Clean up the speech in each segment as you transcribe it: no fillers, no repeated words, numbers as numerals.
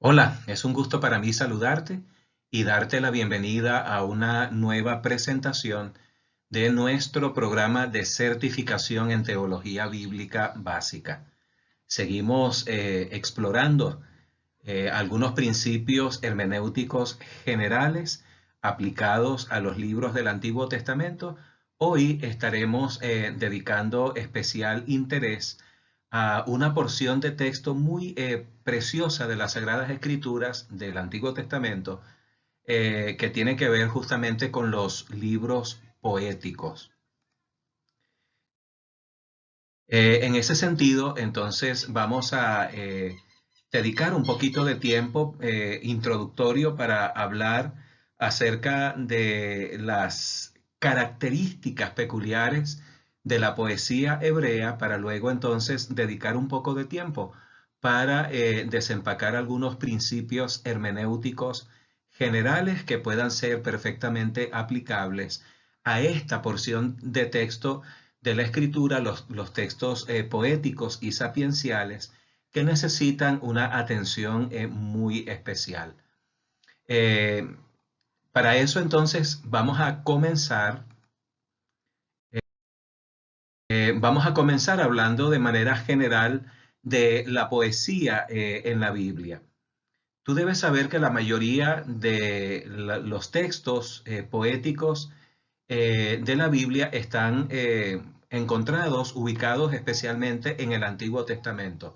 Hola, es un gusto para mí saludarte y darte la bienvenida a una nueva presentación de nuestro programa de certificación en teología bíblica básica. Seguimos explorando algunos principios hermenéuticos generales aplicados a los libros del Antiguo Testamento. Hoy estaremos dedicando especial interés a una porción de texto muy preciosa de las Sagradas Escrituras del Antiguo Testamento que tiene que ver justamente con los libros poéticos. En ese sentido, entonces vamos a dedicar un poquito de tiempo introductorio para hablar acerca de las características peculiares de la poesía hebrea, para luego entonces dedicar un poco de tiempo para desempacar algunos principios hermenéuticos generales que puedan ser perfectamente aplicables a esta porción de texto de la escritura, los textos poéticos y sapienciales que necesitan una atención muy especial. Eh, para eso entonces vamos a comenzar hablando de manera general de la poesía en la Biblia. Tú debes saber que la mayoría de los textos poéticos de la Biblia están encontrados, ubicados especialmente en el Antiguo Testamento.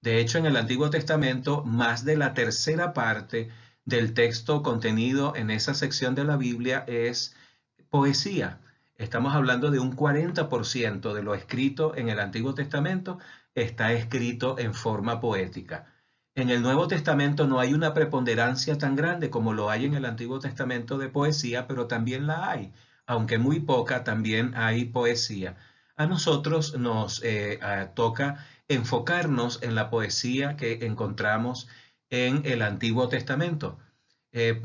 De hecho, en el Antiguo Testamento, más de la tercera parte del texto contenido en esa sección de la Biblia es poesía. Estamos hablando de un 40% de lo escrito en el Antiguo Testamento está escrito en forma poética. En el Nuevo Testamento no hay una preponderancia tan grande como lo hay en el Antiguo Testamento de poesía, pero también la hay. Aunque muy poca, también hay poesía. A nosotros nos toca enfocarnos en la poesía que encontramos en el Antiguo Testamento. Eh,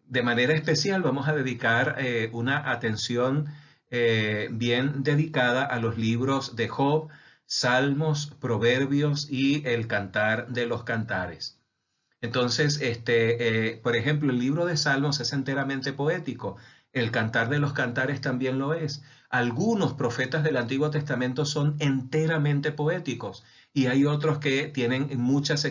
de manera especial vamos a dedicar una atención bien dedicada a los libros de Job, Salmos, Proverbios y el Cantar de los Cantares. Entonces, por ejemplo, el libro de Salmos es enteramente poético. El Cantar de los Cantares también lo es. Algunos profetas del Antiguo Testamento son enteramente poéticos y hay otros que tienen muchas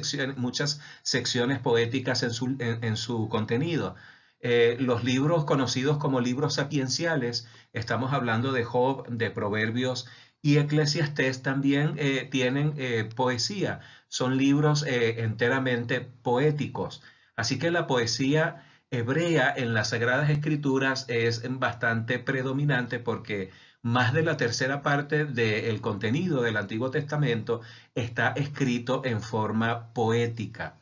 secciones poéticas en su contenido. Los libros conocidos como libros sapienciales, estamos hablando de Job, de Proverbios y Eclesiastés, también tienen poesía. Son libros enteramente poéticos. Así que la poesía hebrea en las Sagradas Escrituras es bastante predominante porque más de la tercera parte del contenido del Antiguo Testamento está escrito en forma poética.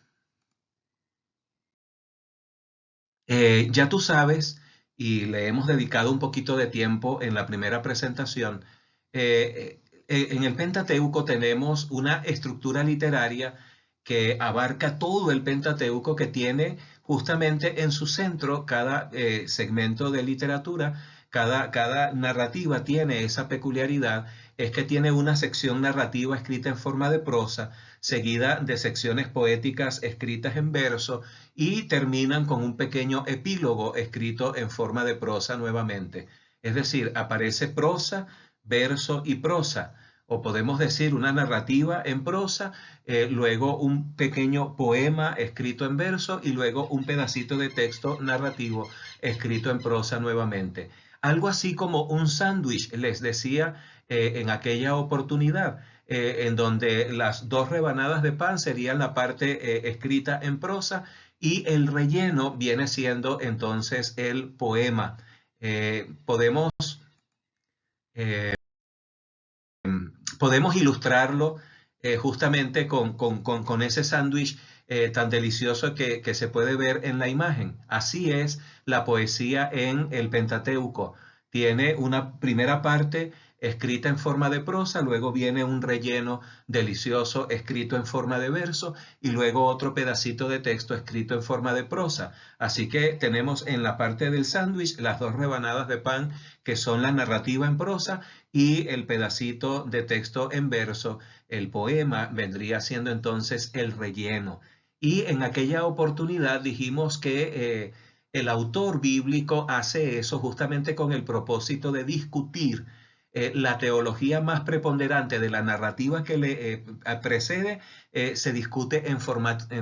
Ya tú sabes, y le hemos dedicado un poquito de tiempo en la primera presentación, en el Pentateuco tenemos una estructura literaria que abarca todo el Pentateuco, que tiene justamente en su centro cada segmento de literatura, cada narrativa tiene esa peculiaridad, es que tiene una sección narrativa escrita en forma de prosa, seguida de secciones poéticas escritas en verso, y terminan con un pequeño epílogo escrito en forma de prosa nuevamente. Es decir, aparece prosa, verso y prosa, o podemos decir una narrativa en prosa, luego un pequeño poema escrito en verso y luego un pedacito de texto narrativo escrito en prosa nuevamente. Algo así como un sándwich, les decía en aquella oportunidad, en donde las dos rebanadas de pan serían la parte escrita en prosa y el relleno viene siendo entonces el poema. Podemos eh, podemos ilustrarlo justamente con ese sándwich tan delicioso que se puede ver en la imagen. Así es la poesía en el Pentateuco. Tiene una primera parte escrita en forma de prosa, luego viene un relleno delicioso escrito en forma de verso y luego otro pedacito de texto escrito en forma de prosa. Así que tenemos en la parte del sándwich las dos rebanadas de pan que son la narrativa en prosa y el pedacito de texto en verso, el poema, vendría siendo entonces el relleno. Y en aquella oportunidad dijimos que el autor bíblico hace eso justamente con el propósito de discutir la teología más preponderante de la narrativa que le precede. Se discute en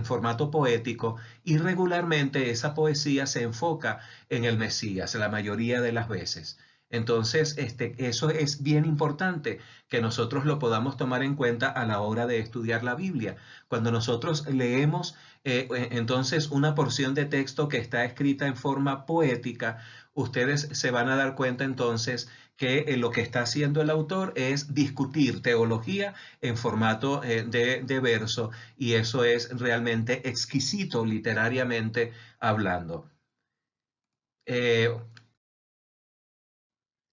formato poético, y regularmente esa poesía se enfoca en el Mesías la mayoría de las veces. Entonces, eso es bien importante que nosotros lo podamos tomar en cuenta a la hora de estudiar la Biblia. Cuando nosotros leemos entonces una porción de texto que está escrita en forma poética, ustedes se van a dar cuenta entonces que lo que está haciendo el autor es discutir teología en formato de verso, y eso es realmente exquisito literariamente hablando.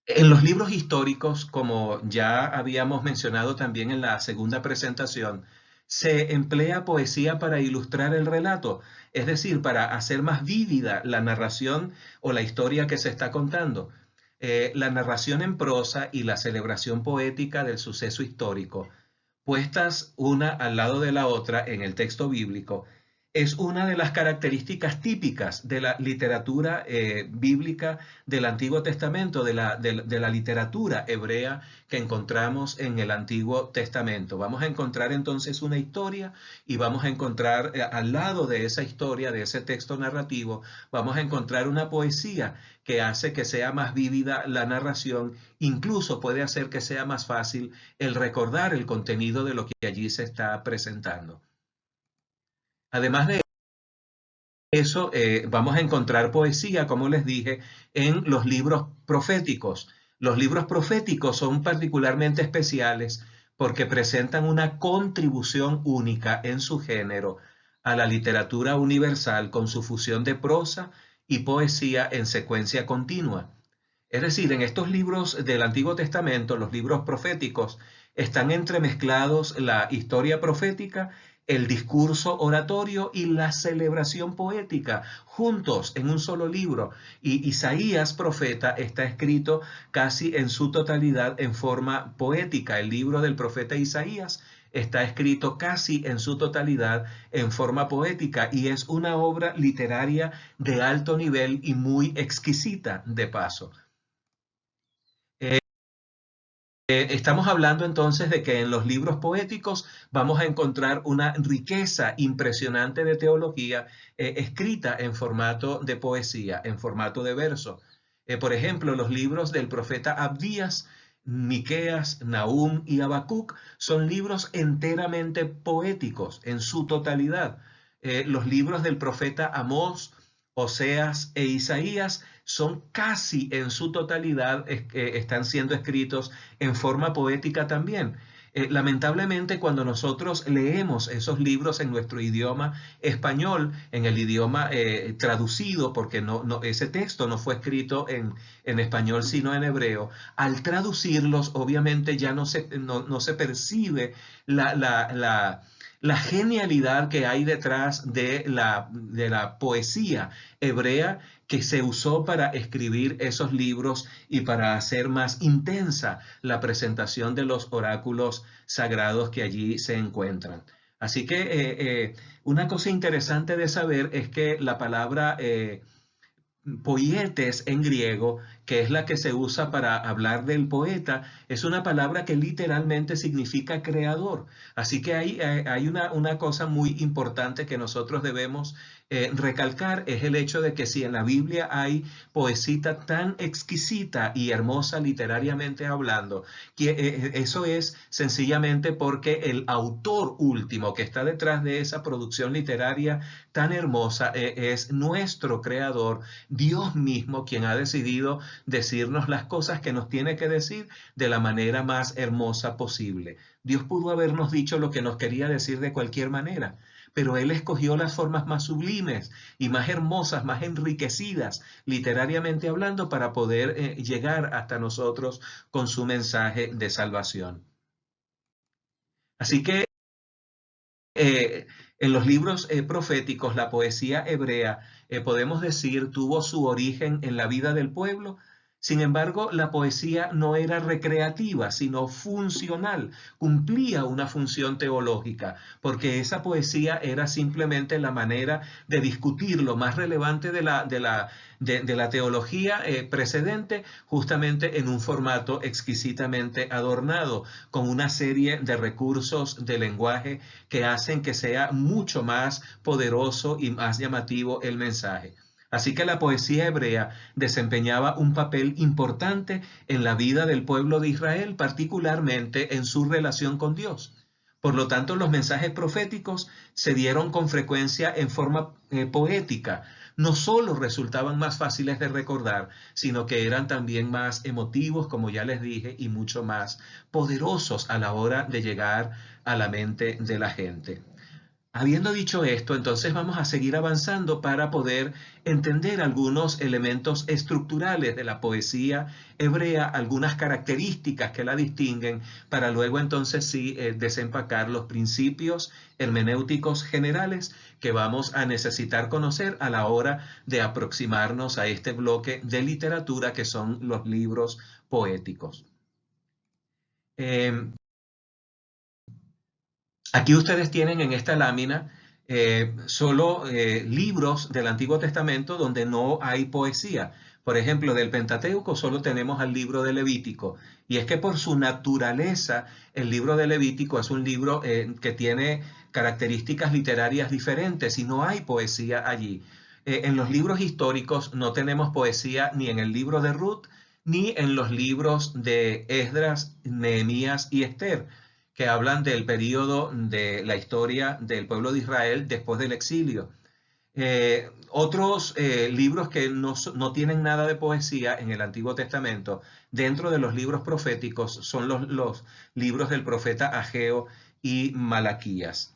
En los libros históricos, como ya habíamos mencionado también en la segunda presentación, se emplea poesía para ilustrar el relato, es decir, para hacer más vívida la narración o la historia que se está contando. La narración en prosa y la celebración poética del suceso histórico, puestas una al lado de la otra en el texto bíblico, es una de las características típicas de la literatura bíblica del Antiguo Testamento, de la literatura hebrea que encontramos en el Antiguo Testamento. Vamos a encontrar entonces una historia, y vamos a encontrar al lado de esa historia, de ese texto narrativo, vamos a encontrar una poesía que hace que sea más vívida la narración, incluso puede hacer que sea más fácil el recordar el contenido de lo que allí se está presentando. Además de eso, vamos a encontrar poesía, como les dije, en los libros proféticos. Los libros proféticos son particularmente especiales porque presentan una contribución única en su género a la literatura universal, con su fusión de prosa y poesía en secuencia continua. Es decir, en estos libros del Antiguo Testamento, los libros proféticos, están entremezclados la historia profética, el discurso oratorio y la celebración poética, juntos en un solo libro. Y Isaías, profeta, está escrito casi en su totalidad en forma poética. El libro del profeta Isaías está escrito casi en su totalidad en forma poética, y es una obra literaria de alto nivel y muy exquisita de paso. Estamos hablando entonces de que en los libros poéticos vamos a encontrar una riqueza impresionante de teología escrita en formato de poesía, en formato de verso. Por ejemplo, los libros del profeta Abdías, Miqueas, Nahum y Habacuc son libros enteramente poéticos en su totalidad. Los libros del profeta Amós, Oseas e Isaías son casi en su totalidad, están siendo escritos en forma poética también. Lamentablemente, cuando nosotros leemos esos libros en nuestro idioma español, en el idioma traducido, porque ese texto no fue escrito en español sino en hebreo, al traducirlos obviamente ya no se percibe la genialidad que hay detrás de la poesía hebrea que se usó para escribir esos libros y para hacer más intensa la presentación de los oráculos sagrados que allí se encuentran. Así que una cosa interesante de saber es que la palabra poietes en griego, que es la que se usa para hablar del poeta, es una palabra que literalmente significa creador. Así que hay una cosa muy importante que nosotros debemos recalcar, es el hecho de que si en la Biblia hay poesía tan exquisita y hermosa literariamente hablando, que eso es sencillamente porque el autor último que está detrás de esa producción literaria tan hermosa es nuestro creador, Dios mismo, quien ha decidido decirnos las cosas que nos tiene que decir de la manera más hermosa posible. Dios pudo habernos dicho lo que nos quería decir de cualquier manera, pero Él escogió las formas más sublimes y más hermosas, más enriquecidas, literariamente hablando, para poder llegar hasta nosotros con su mensaje de salvación. Así que en los libros proféticos, la poesía hebrea, podemos decir, tuvo su origen en la vida del pueblo, Sin embargo, la poesía no era recreativa, sino funcional, cumplía una función teológica, porque esa poesía era simplemente la manera de discutir lo más relevante de la teología precedente, justamente en un formato exquisitamente adornado, con una serie de recursos de lenguaje que hacen que sea mucho más poderoso y más llamativo el mensaje. Así que la poesía hebrea desempeñaba un papel importante en la vida del pueblo de Israel, particularmente en su relación con Dios. Por lo tanto, los mensajes proféticos se dieron con frecuencia en forma poética. No solo resultaban más fáciles de recordar, sino que eran también más emotivos, como ya les dije, y mucho más poderosos a la hora de llegar a la mente de la gente. Habiendo dicho esto, entonces vamos a seguir avanzando para poder entender algunos elementos estructurales de la poesía hebrea, algunas características que la distinguen, para luego entonces sí desempacar los principios hermenéuticos generales que vamos a necesitar conocer a la hora de aproximarnos a este bloque de literatura que son los libros poéticos. Aquí ustedes tienen en esta lámina solo libros del Antiguo Testamento donde no hay poesía. Por ejemplo, del Pentateuco solo tenemos al libro de Levítico. Y es que por su naturaleza, el libro de Levítico es un libro que tiene características literarias diferentes y no hay poesía allí. En los libros históricos no tenemos poesía ni en el libro de Ruth, ni en los libros de Esdras, Nehemías y Esther, que hablan del periodo de la historia del pueblo de Israel después del exilio. Otros libros que no tienen nada de poesía en el Antiguo Testamento, dentro de los libros proféticos, son los libros del profeta Ageo y Malaquías.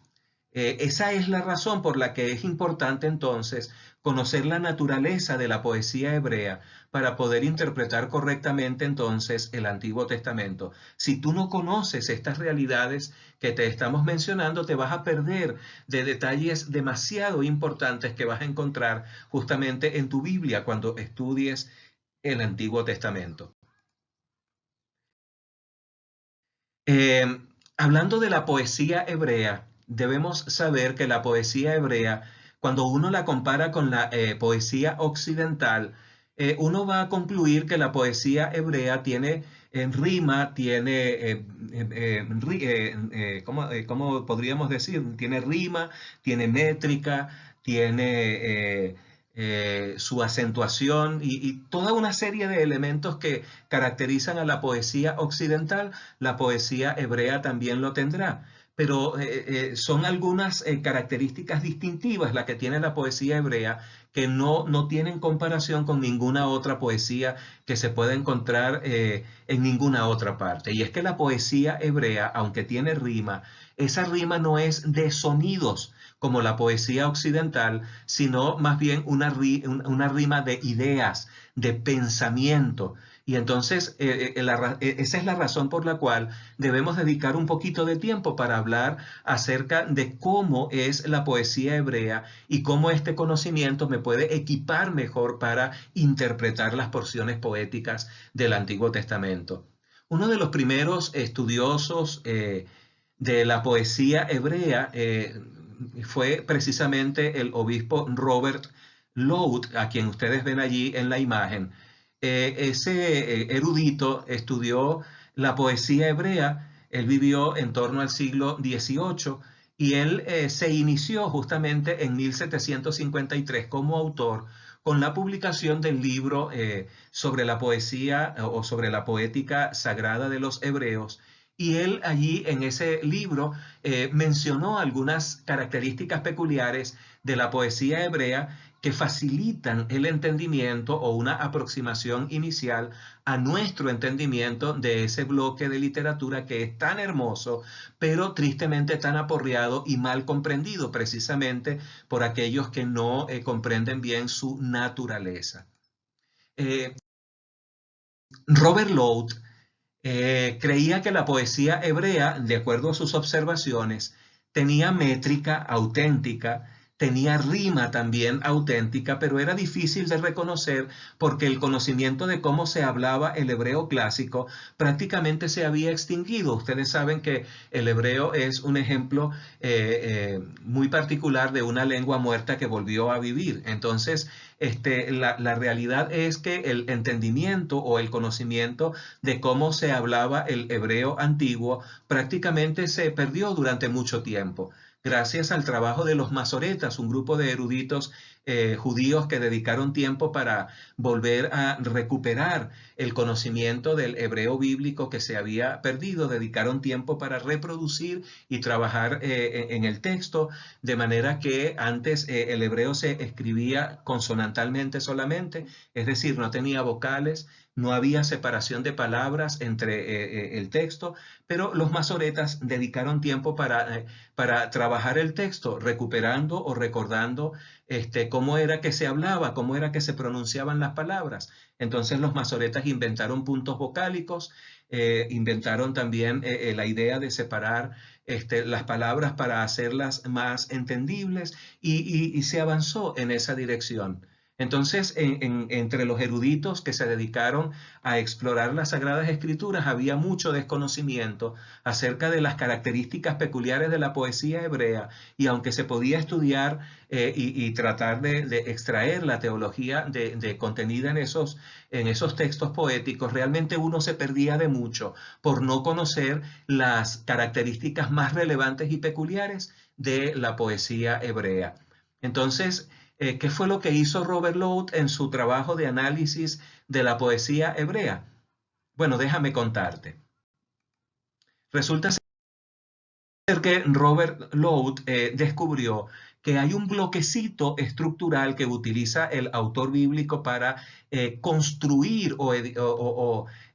Esa es la razón por la que es importante entonces conocer la naturaleza de la poesía hebrea para poder interpretar correctamente entonces el Antiguo Testamento. Si tú no conoces estas realidades que te estamos mencionando, te vas a perder de detalles demasiado importantes que vas a encontrar justamente en tu Biblia cuando estudies el Antiguo Testamento. Hablando de la poesía hebrea, debemos saber que la poesía hebrea, cuando uno la compara con la poesía occidental, uno va a concluir que la poesía hebrea tiene rima, tiene, ¿cómo podríamos decir? Tiene rima, tiene métrica, tiene su acentuación y toda una serie de elementos que caracterizan a la poesía occidental. La poesía hebrea también lo tendrá, pero son algunas características distintivas las que tiene la poesía hebrea que no tienen comparación con ninguna otra poesía que se pueda encontrar en ninguna otra parte. Y es que la poesía hebrea, aunque tiene rima, esa rima no es de sonidos como la poesía occidental, sino más bien una rima de ideas, de pensamiento. Y entonces esa es la razón por la cual debemos dedicar un poquito de tiempo para hablar acerca de cómo es la poesía hebrea y cómo este conocimiento me puede equipar mejor para interpretar las porciones poéticas del Antiguo Testamento. Uno de los primeros estudiosos de la poesía hebrea fue precisamente el obispo Robert Lowth, a quien ustedes ven allí en la imagen. Ese erudito estudió la poesía hebrea. Él vivió en torno al siglo XVIII y él se inició justamente en 1753 como autor con la publicación del libro sobre la poesía o sobre la poética sagrada de los hebreos. Y él allí en ese libro mencionó algunas características peculiares de la poesía hebrea que facilitan el entendimiento o una aproximación inicial a nuestro entendimiento de ese bloque de literatura que es tan hermoso, pero tristemente tan aporreado y mal comprendido precisamente por aquellos que no comprenden bien su naturaleza. Robert Lowth creía que la poesía hebrea, de acuerdo a sus observaciones, tenía métrica auténtica, tenía rima también auténtica, pero era difícil de reconocer porque el conocimiento de cómo se hablaba el hebreo clásico prácticamente se había extinguido. Ustedes saben que el hebreo es un ejemplo muy particular de una lengua muerta que volvió a vivir. Entonces, la realidad es que el entendimiento o el conocimiento de cómo se hablaba el hebreo antiguo prácticamente se perdió durante mucho tiempo. Gracias al trabajo de los masoretas, un grupo de eruditos judíos que dedicaron tiempo para volver a recuperar el conocimiento del hebreo bíblico que se había perdido, dedicaron tiempo para reproducir y trabajar en el texto, de manera que antes el hebreo se escribía consonantalmente solamente, es decir, no tenía vocales, no había separación de palabras entre el texto, pero los masoretas dedicaron tiempo para trabajar el texto, recuperando o recordando cómo era que se hablaba, cómo era que se pronunciaban las palabras. Entonces los masoretas inventaron puntos vocálicos, inventaron también la idea de separar las palabras para hacerlas más entendibles y se avanzó en esa dirección. Entonces, entre los eruditos que se dedicaron a explorar las Sagradas Escrituras había mucho desconocimiento acerca de las características peculiares de la poesía hebrea, y aunque se podía estudiar y tratar de extraer la teología contenida en esos textos poéticos, realmente uno se perdía de mucho por no conocer las características más relevantes y peculiares de la poesía hebrea. Entonces, ¿qué fue lo que hizo Robert Lowth en su trabajo de análisis de la poesía hebrea? Bueno, déjame contarte. Resulta ser que Robert Lowth descubrió que hay un bloquecito estructural que utiliza el autor bíblico para construir o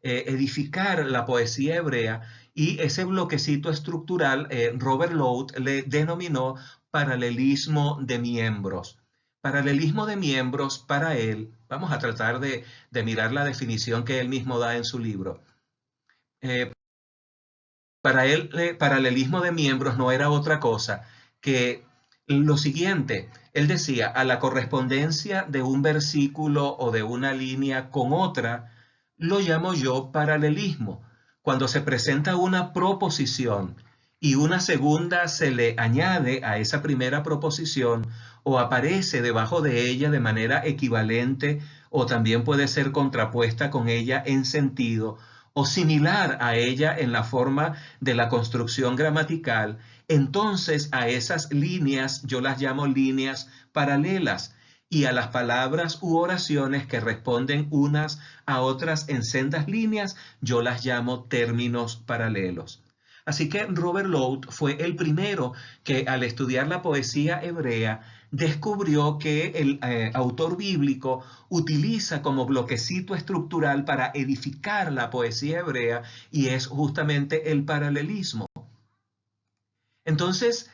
edificar la poesía hebrea, y ese bloquecito estructural Robert Lowth le denominó paralelismo de miembros. Paralelismo de miembros para él, vamos a tratar de mirar la definición que él mismo da en su libro. Para él, paralelismo de miembros no era otra cosa que lo siguiente. Él decía, a la correspondencia de un versículo o de una línea con otra, lo llamo yo paralelismo. Cuando se presenta una proposición y una segunda se le añade a esa primera proposición o aparece debajo de ella de manera equivalente, o también puede ser contrapuesta con ella en sentido, o similar a ella en la forma de la construcción gramatical, entonces a esas líneas yo las llamo líneas paralelas, y a las palabras u oraciones que responden unas a otras en sendas líneas yo las llamo términos paralelos. Así que Robert Lowth fue el primero que, al estudiar la poesía hebrea, descubrió que el autor bíblico utiliza como bloquecito estructural para edificar la poesía hebrea, y es justamente el paralelismo. Entonces,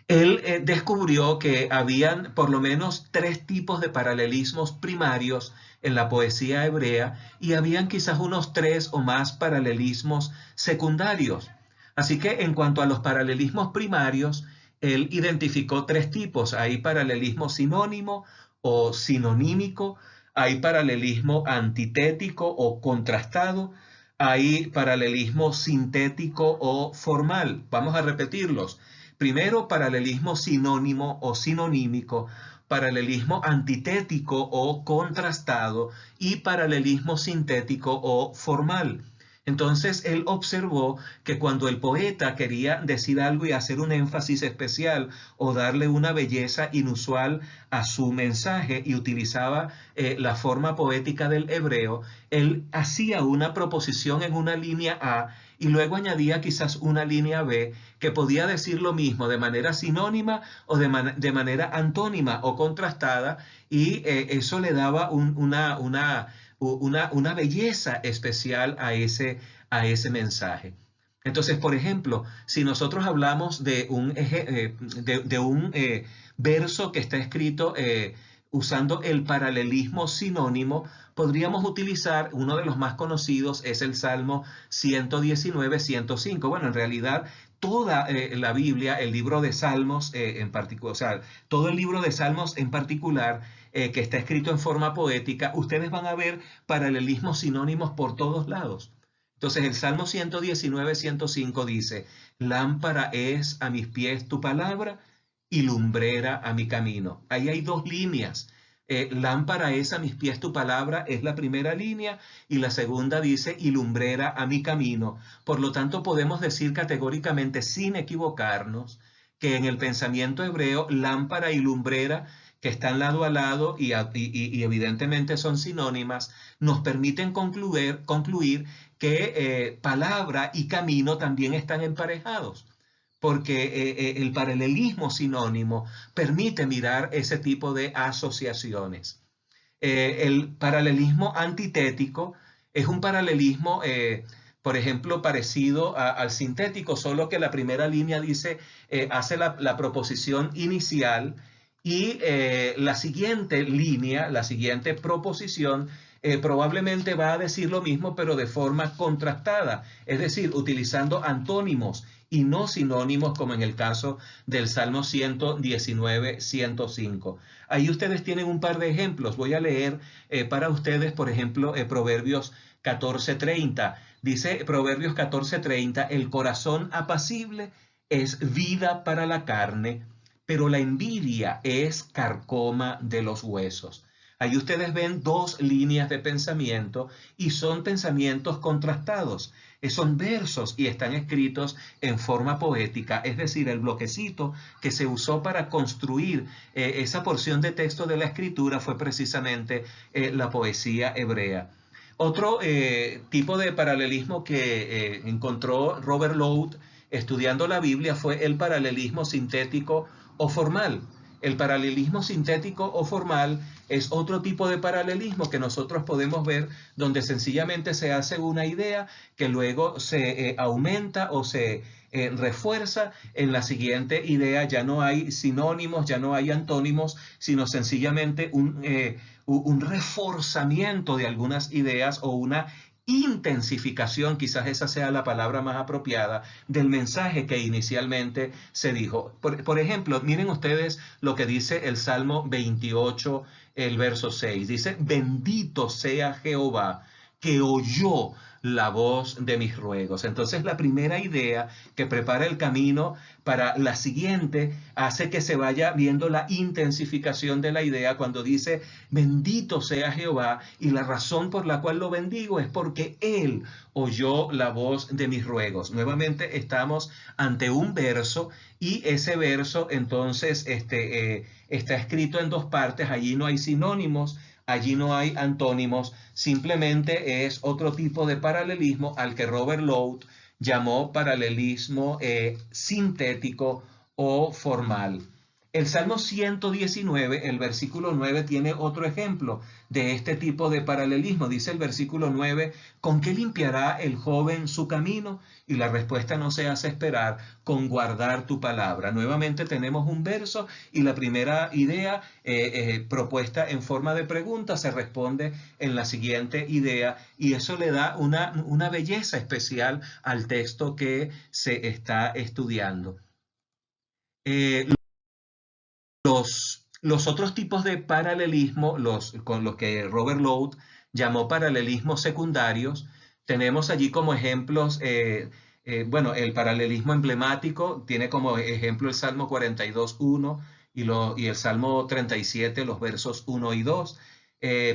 él descubrió que habían por lo menos 3 tipos de paralelismos primarios en la poesía hebrea, y habían quizás unos 3 o más paralelismos secundarios. Así que en cuanto a los paralelismos primarios, él identificó 3 tipos. Hay paralelismo sinónimo o sinonímico, hay paralelismo antitético o contrastado, hay paralelismo sintético o formal. Vamos a repetirlos. Primero, paralelismo sinónimo o sinonímico, paralelismo antitético o contrastado, y paralelismo sintético o formal. Entonces él observó que cuando el poeta quería decir algo y hacer un énfasis especial o darle una belleza inusual a su mensaje y utilizaba la forma poética del hebreo, él hacía una proposición en una línea A y luego añadía quizás una línea B que podía decir lo mismo de manera sinónima o de manera antónima o contrastada, y eso le daba una belleza especial a ese mensaje. Entonces, por ejemplo, si nosotros hablamos de un verso que está escrito usando el paralelismo sinónimo, podríamos utilizar uno de los más conocidos, es el Salmo 119, 105. Bueno, en realidad toda la Biblia, el libro de Salmos en particular, o sea, todo el libro de Salmos en particular, que está escrito en forma poética, ustedes van a ver paralelismos sinónimos por todos lados. Entonces el Salmo 119, 105 dice, lámpara es a mis pies tu palabra y lumbrera a mi camino. Ahí hay dos líneas. Lámpara es a mis pies tu palabra, es la primera línea, y la segunda dice, y lumbrera a mi camino. Por lo tanto, podemos decir categóricamente, sin equivocarnos, que en el pensamiento hebreo, lámpara y lumbrera, que están lado a lado y evidentemente son sinónimas, nos permiten concluir que palabra y camino también están emparejados, porque el paralelismo sinónimo permite mirar ese tipo de asociaciones. El paralelismo antitético es un paralelismo, por ejemplo, parecido al sintético, solo que la primera línea dice, hace la proposición inicial y la siguiente línea, la siguiente proposición, probablemente va a decir lo mismo, pero de forma contrastada, es decir, utilizando antónimos y no sinónimos, como en el caso del Salmo 119, 105. Ahí ustedes tienen un par de ejemplos. Voy a leer para ustedes, por ejemplo, Proverbios 14:30. Dice Proverbios 14:30, el corazón apacible es vida para la carne, pero la envidia es carcoma de los huesos. Ahí ustedes ven dos líneas de pensamiento y son pensamientos contrastados. Son versos y están escritos en forma poética, es decir, el bloquecito que se usó para construir esa porción de texto de la escritura fue precisamente la poesía hebrea. Otro tipo de paralelismo que encontró Robert Lowth estudiando la Biblia fue el paralelismo sintético o formal. El paralelismo sintético o formal es otro tipo de paralelismo que nosotros podemos ver donde sencillamente se hace una idea que luego se aumenta o se refuerza en la siguiente idea. Ya no hay sinónimos, ya no hay antónimos, sino sencillamente un reforzamiento de algunas ideas o una intensificación, quizás esa sea la palabra más apropiada, del mensaje que inicialmente se dijo. Por ejemplo, miren ustedes lo que dice el Salmo 28, el verso 6. Dice, bendito sea Jehová, que oyó la voz de mis ruegos. Entonces la primera idea que prepara el camino para la siguiente hace que se vaya viendo la intensificación de la idea cuando dice bendito sea Jehová, y la razón por la cual lo bendigo es porque Él oyó la voz de mis ruegos. Nuevamente estamos ante un verso y ese verso entonces está escrito en dos partes. Allí no hay sinónimos, allí no hay antónimos, simplemente es otro tipo de paralelismo al que Robert Lowth llamó paralelismo sintético o formal. El Salmo 119, el versículo 9, tiene otro ejemplo de este tipo de paralelismo. Dice el versículo 9, ¿con qué limpiará el joven su camino? Y la respuesta no se hace esperar, con guardar tu palabra. Nuevamente tenemos un verso y la primera idea propuesta en forma de pregunta se responde en la siguiente idea, y eso le da una belleza especial al texto que se está estudiando. Los otros tipos de paralelismo, con los que Robert Lowth llamó paralelismos secundarios, tenemos allí como ejemplos, bueno, el paralelismo emblemático tiene como ejemplo el Salmo 42:1 y el Salmo 37, los versos 1 y 2.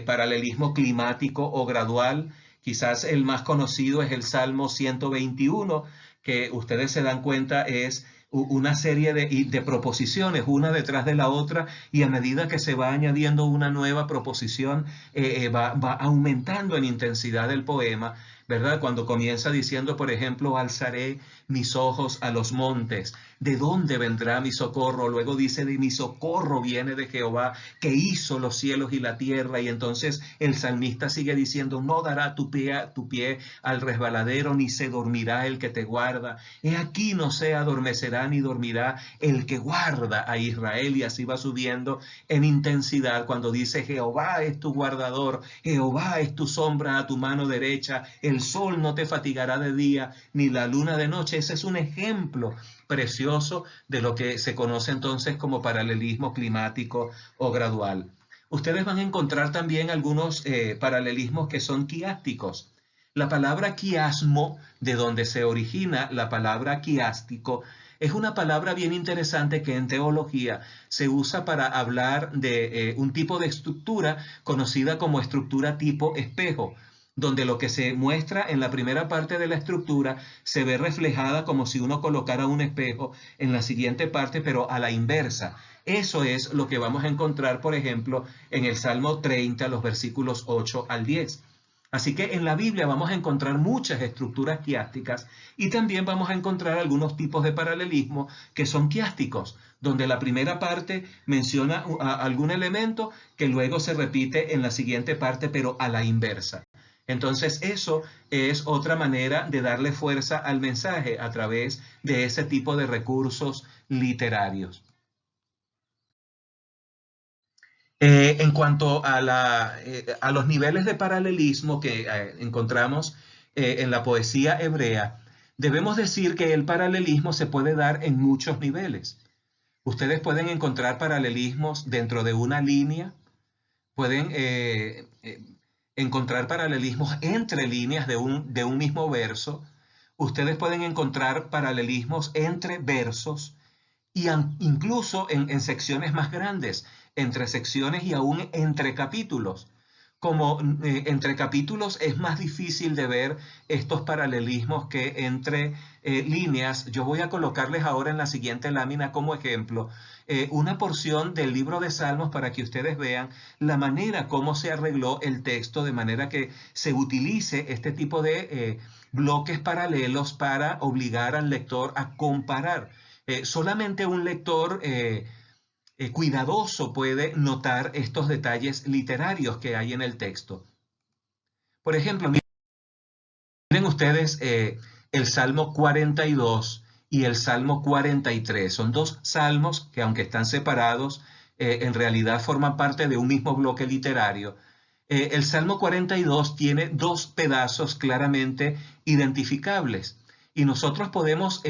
Paralelismo climático o gradual, quizás el más conocido es el Salmo 121, que ustedes se dan cuenta es una serie de proposiciones, una detrás de la otra, y a medida que se va añadiendo una nueva proposición, va aumentando en intensidad el poema, ¿verdad? Cuando comienza diciendo, por ejemplo, alzaré mis ojos a los montes, ¿de dónde vendrá mi socorro? Luego dice, de mi socorro viene de Jehová, que hizo los cielos y la tierra. Y entonces el salmista sigue diciendo, no dará tu pie al resbaladero, ni se dormirá el que te guarda. He aquí no se adormecerá ni dormirá el que guarda a Israel. Y así va subiendo en intensidad cuando dice, Jehová es tu guardador, Jehová es tu sombra a tu mano derecha, el el sol no te fatigará de día, ni la luna de noche. Ese es un ejemplo precioso de lo que se conoce entonces como paralelismo climático o gradual. Ustedes van a encontrar también algunos paralelismos que son quiásticos. La palabra quiasmo, de donde se origina la palabra quiástico, es una palabra bien interesante que en teología se usa para hablar de un tipo de estructura conocida como estructura tipo espejo, donde lo que se muestra en la primera parte de la estructura se ve reflejada como si uno colocara un espejo en la siguiente parte, pero a la inversa. Eso es lo que vamos a encontrar, por ejemplo, en el Salmo 30, los versículos 8 al 10. Así que en la Biblia vamos a encontrar muchas estructuras quiásticas y también vamos a encontrar algunos tipos de paralelismo que son quiásticos, donde la primera parte menciona algún elemento que luego se repite en la siguiente parte, pero a la inversa. Entonces eso es otra manera de darle fuerza al mensaje a través de ese tipo de recursos literarios. En cuanto a los niveles de paralelismo que encontramos en la poesía hebrea, debemos decir que el paralelismo se puede dar en muchos niveles. Ustedes pueden encontrar paralelismos dentro de una línea, pueden encontrar paralelismos entre líneas de un mismo verso, ustedes pueden encontrar paralelismos entre versos y incluso en secciones más grandes, entre secciones y aún entre capítulos. Como entre capítulos es más difícil de ver estos paralelismos que entre líneas. Yo voy a colocarles ahora en la siguiente lámina como ejemplo una porción del libro de Salmos para que ustedes vean la manera como se arregló el texto, de manera que se utilice este tipo de bloques paralelos para obligar al lector a comparar. Solamente un lector cuidadoso puede notar estos detalles literarios que hay en el texto. Por ejemplo, miren ustedes el Salmo 42 y el Salmo 43. Son dos salmos que, aunque están separados, en realidad forman parte de un mismo bloque literario. El Salmo 42 tiene dos pedazos claramente identificables y nosotros podemos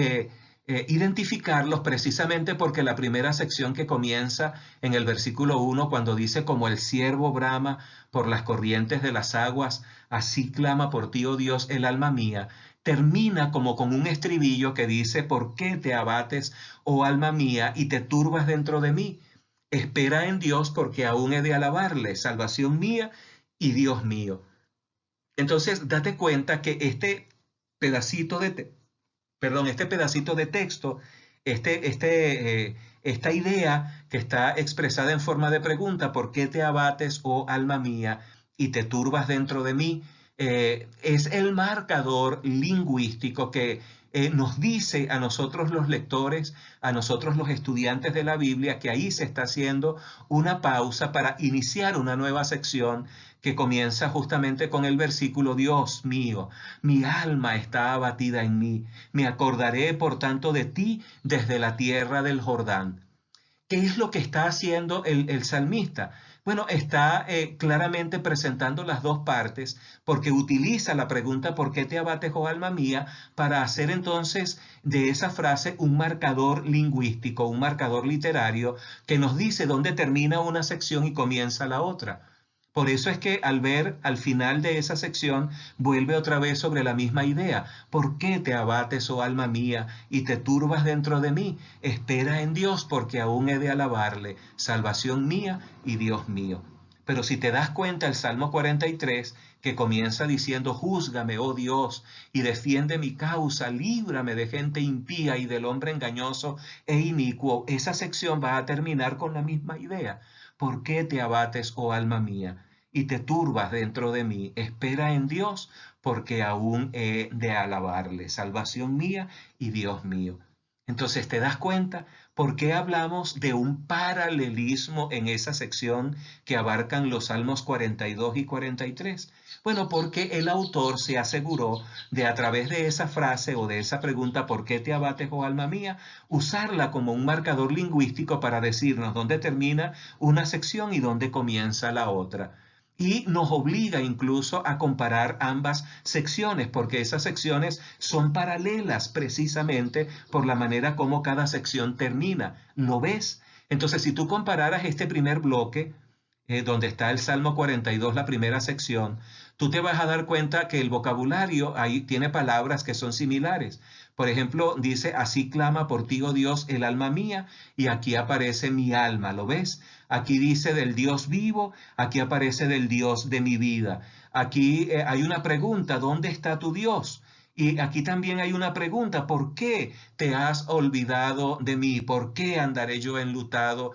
identificarlos precisamente porque la primera sección que comienza en el versículo 1, cuando dice como el ciervo brama por las corrientes de las aguas, así clama por ti, oh Dios, el alma mía, termina como con un estribillo que dice, ¿por qué te abates, oh alma mía, y te turbas dentro de mí? Espera en Dios porque aún he de alabarle, salvación mía y Dios mío. Entonces, date cuenta que este pedacito de texto, esta idea que está expresada en forma de pregunta, ¿por qué te abates, oh alma mía, y te turbas dentro de mí? Es el marcador lingüístico que nos dice a nosotros los lectores, a nosotros los estudiantes de la Biblia, que ahí se está haciendo una pausa para iniciar una nueva sección que comienza justamente con el versículo, Dios mío, mi alma está abatida en mí, me acordaré por tanto de ti desde la tierra del Jordán. ¿Qué es lo que está haciendo el salmista? Bueno, está claramente presentando las dos partes porque utiliza la pregunta ¿por qué te abates, oh alma mía? Para hacer entonces de esa frase un marcador lingüístico, un marcador literario que nos dice dónde termina una sección y comienza la otra. Por eso es que al ver al final de esa sección vuelve otra vez sobre la misma idea. ¿Por qué te abates, oh alma mía, y te turbas dentro de mí? Espera en Dios porque aún he de alabarle, salvación mía y Dios mío. Pero si te das cuenta, el Salmo 43, que comienza diciendo, júzgame, oh Dios, y defiende mi causa, líbrame de gente impía y del hombre engañoso e inicuo, esa sección va a terminar con la misma idea. ¿Por qué te abates, oh alma mía, y te turbas dentro de mí? Espera en Dios, porque aún he de alabarle, salvación mía y Dios mío. Entonces, ¿te das cuenta por qué hablamos de un paralelismo en esa sección que abarcan los Salmos 42 y 43? Bueno, porque el autor se aseguró de, a través de esa frase o de esa pregunta, ¿por qué te abates, oh alma mía?, usarla como un marcador lingüístico para decirnos dónde termina una sección y dónde comienza la otra. y nos obliga incluso a comparar ambas secciones, porque esas secciones son paralelas precisamente por la manera como cada sección termina. ¿Lo ves? Entonces, si tú compararas este primer bloque, donde está el Salmo 42, la primera sección, tú te vas a dar cuenta que el vocabulario ahí tiene palabras que son similares. Por ejemplo, dice, así clama por ti, oh Dios, el alma mía, y aquí aparece mi alma, ¿lo ves? Aquí dice del Dios vivo, aquí aparece del Dios de mi vida. Aquí hay una pregunta, ¿dónde está tu Dios? Y aquí también hay una pregunta, ¿por qué te has olvidado de mí? ¿Por qué andaré yo enlutado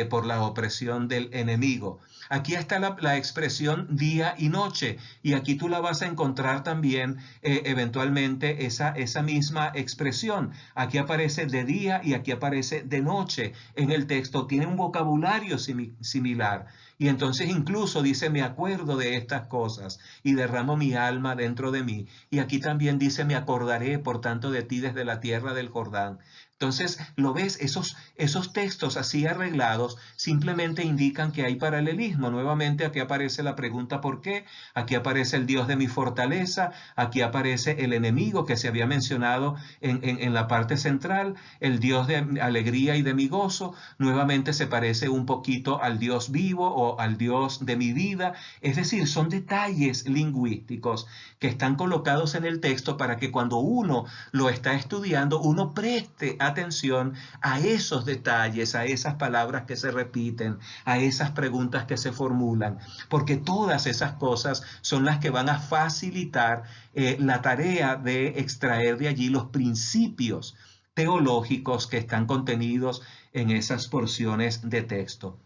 por la opresión del enemigo? Aquí está la expresión día y noche, y aquí tú la vas a encontrar también eventualmente esa misma expresión. Aquí aparece de día y aquí aparece de noche en el texto. Tiene un vocabulario similar. Y entonces incluso dice, me acuerdo de estas cosas y derramo mi alma dentro de mí. Y aquí también dice, me acordaré por tanto de ti desde la tierra del Jordán. Entonces, ¿lo ves? Esos textos así arreglados simplemente indican que hay paralelismo. Nuevamente aquí aparece la pregunta ¿por qué? Aquí aparece el Dios de mi fortaleza, aquí aparece el enemigo que se había mencionado en la parte central, el Dios de alegría y de mi gozo, nuevamente se parece un poquito al Dios vivo o al Dios de mi vida. Es decir, son detalles lingüísticos que están colocados en el texto para que cuando uno lo está estudiando, uno preste atención a esos detalles, a esas palabras que se repiten, a esas preguntas que se formulan, porque todas esas cosas son las que van a facilitar la tarea de extraer de allí los principios teológicos que están contenidos en esas porciones de texto.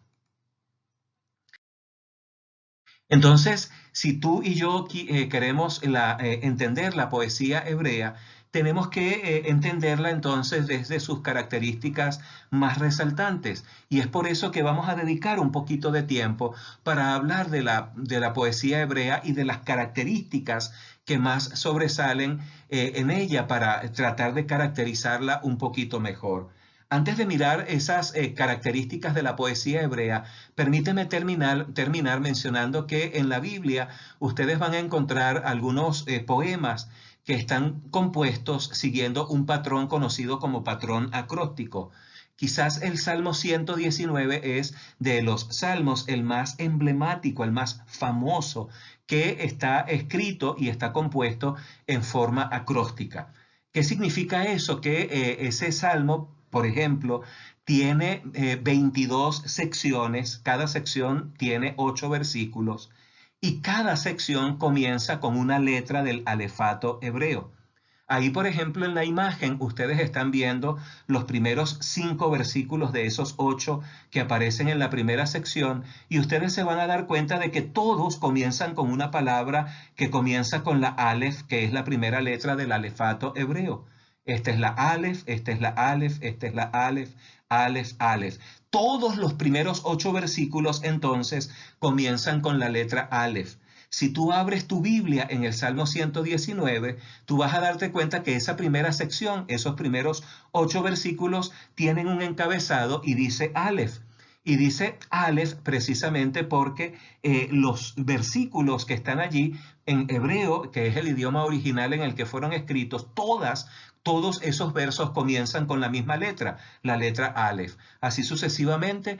Entonces, si tú y yo queremos entender la poesía hebrea, tenemos que entenderla entonces desde sus características más resaltantes. Y es por eso que vamos a dedicar un poquito de tiempo para hablar de la poesía hebrea y de las características que más sobresalen en ella para tratar de caracterizarla un poquito mejor. Antes de mirar esas características de la poesía hebrea, permíteme terminar mencionando que en la Biblia ustedes van a encontrar algunos poemas que están compuestos siguiendo un patrón conocido como patrón acróstico. Quizás el Salmo 119 es de los salmos el más emblemático, el más famoso, que está escrito y está compuesto en forma acróstica. ¿Qué significa eso? Que ese salmo, por ejemplo, tiene 22 secciones, cada sección tiene 8 versículos y cada sección comienza con una letra del alefato hebreo. Ahí, por ejemplo, en la imagen ustedes están viendo los primeros 5 versículos de esos 8 que aparecen en la primera sección y ustedes se van a dar cuenta de que todos comienzan con una palabra que comienza con la Aleph, que es la primera letra del alefato hebreo. Esta es la Aleph, esta es la Aleph, esta es la Aleph, Aleph, Aleph. Todos los primeros 8 versículos entonces comienzan con la letra Aleph. Si tú abres tu Biblia en el Salmo 119, tú vas a darte cuenta que esa primera sección, esos primeros 8 versículos, tienen un encabezado y dice Aleph. Y dice Aleph precisamente porque los versículos que están allí en hebreo, que es el idioma original en el que fueron escritos, todos esos versos comienzan con la misma letra, la letra Aleph. Así sucesivamente,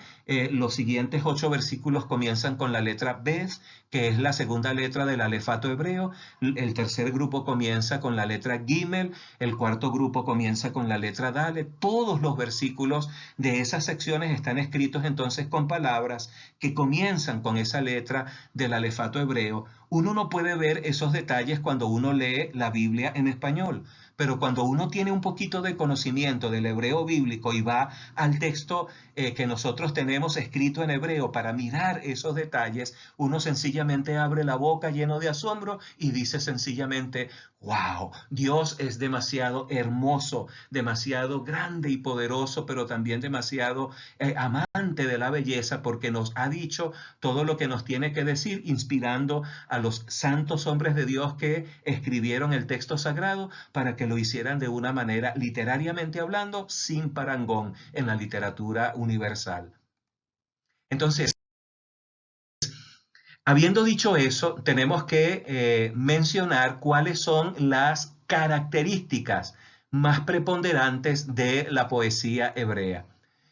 los siguientes 8 versículos comienzan con la letra Bet, que es la segunda letra del alefato hebreo. El tercer grupo comienza con la letra Gimel, el cuarto grupo comienza con la letra Dalet. Todos los versículos de esas secciones están escritos entonces con palabras que comienzan con esa letra del alefato hebreo. Uno no puede ver esos detalles cuando uno lee la Biblia en español, pero cuando uno tiene un poquito de conocimiento del hebreo bíblico y va al texto que nosotros tenemos escrito en hebreo para mirar esos detalles, uno sencillamente abre la boca lleno de asombro y dice sencillamente, wow, Dios es demasiado hermoso, demasiado grande y poderoso, pero también demasiado amante de la belleza porque nos ha dicho todo lo que nos tiene que decir, inspirando a los santos hombres de Dios que escribieron el texto sagrado para que lo hicieran de una manera literariamente hablando sin parangón en la literatura universal. Entonces, Habiendo dicho eso, tenemos que mencionar cuáles son las características más preponderantes de la poesía hebrea.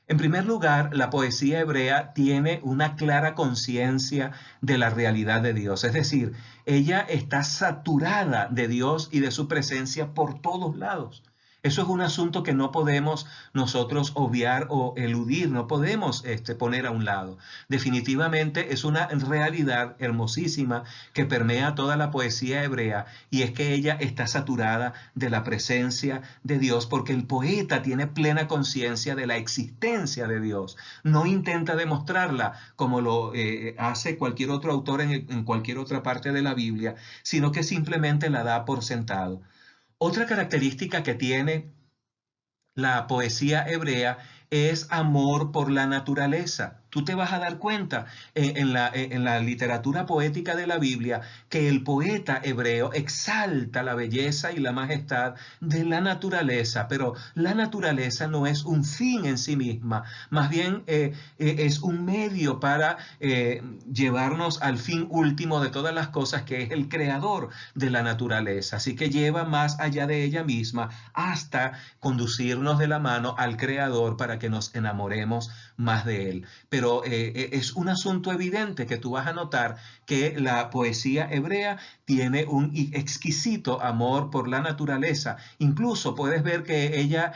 En primer lugar, la poesía hebrea tiene una clara conciencia de la realidad de Dios, es decir, ella está saturada de Dios y de su presencia por todos lados. Eso es un asunto que no podemos nosotros obviar o eludir, no podemos poner a un lado. Definitivamente es una realidad hermosísima que permea toda la poesía hebrea, y es que ella está saturada de la presencia de Dios porque el poeta tiene plena conciencia de la existencia de Dios. No intenta demostrarla como lo hace cualquier otro autor en cualquier otra parte de la Biblia, sino que simplemente la da por sentado. Otra característica que tiene la poesía hebrea es amor por la naturaleza. Tú te vas a dar cuenta en la literatura poética de la Biblia que el poeta hebreo exalta la belleza y la majestad de la naturaleza, pero la naturaleza no es un fin en sí misma, más bien es un medio para llevarnos al fin último de todas las cosas, que es el creador de la naturaleza. Así que lleva más allá de ella misma hasta conducirnos de la mano al creador para que nos enamoremos más de él. Pero es un asunto evidente que tú vas a notar que la poesía hebrea tiene un exquisito amor por la naturaleza. Incluso puedes ver que ella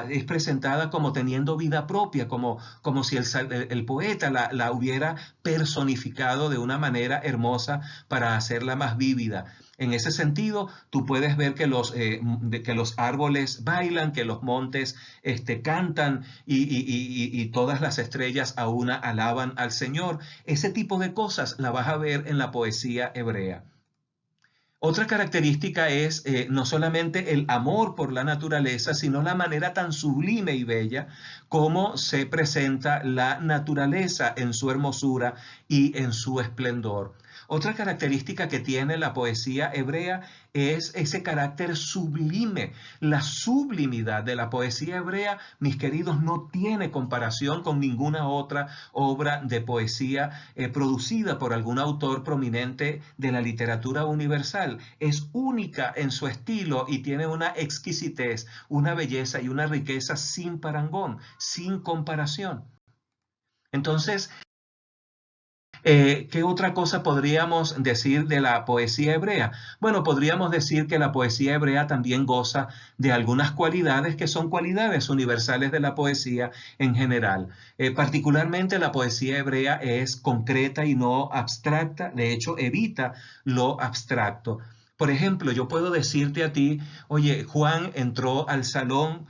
es presentada como teniendo vida propia, como si el poeta la hubiera personificado de una manera hermosa para hacerla más vívida. En ese sentido, tú puedes ver que los árboles bailan, que los montes cantan y todas las estrellas a una alaban al Señor. Ese tipo de cosas la vas a ver en la poesía hebrea. Otra característica es no solamente el amor por la naturaleza, sino la manera tan sublime y bella como se presenta la naturaleza en su hermosura y en su esplendor. Otra característica que tiene la poesía hebrea es ese carácter sublime. La sublimidad de la poesía hebrea, mis queridos, no tiene comparación con ninguna otra obra de poesía producida por algún autor prominente de la literatura universal. Es única en su estilo y tiene una exquisitez, una belleza y una riqueza sin parangón, sin comparación. Entonces, ¿qué otra cosa podríamos decir de la poesía hebrea? Bueno, podríamos decir que la poesía hebrea también goza de algunas cualidades que son cualidades universales de la poesía en general. Particularmente la poesía hebrea es concreta y no abstracta, de hecho evita lo abstracto. Por ejemplo, yo puedo decirte a ti, oye, Juan entró al salón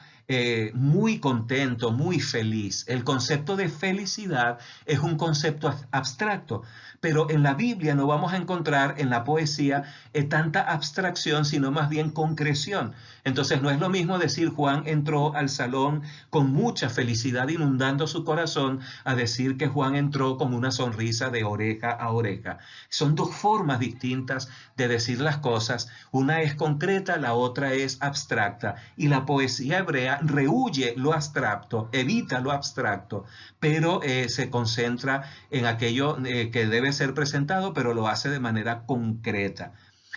muy contento, muy feliz. El concepto de felicidad es un concepto abstracto, pero en la Biblia no vamos a encontrar en la poesía tanta abstracción, sino más bien concreción. Entonces no es lo mismo decir Juan entró al salón con mucha felicidad inundando su corazón a decir que Juan entró con una sonrisa de oreja a oreja. Son dos formas distintas de decir las cosas. Una es concreta, la otra es abstracta. Y la poesía hebrea rehúye lo abstracto, evita lo abstracto, pero se concentra en aquello que debe ser presentado, pero lo hace de manera concreta.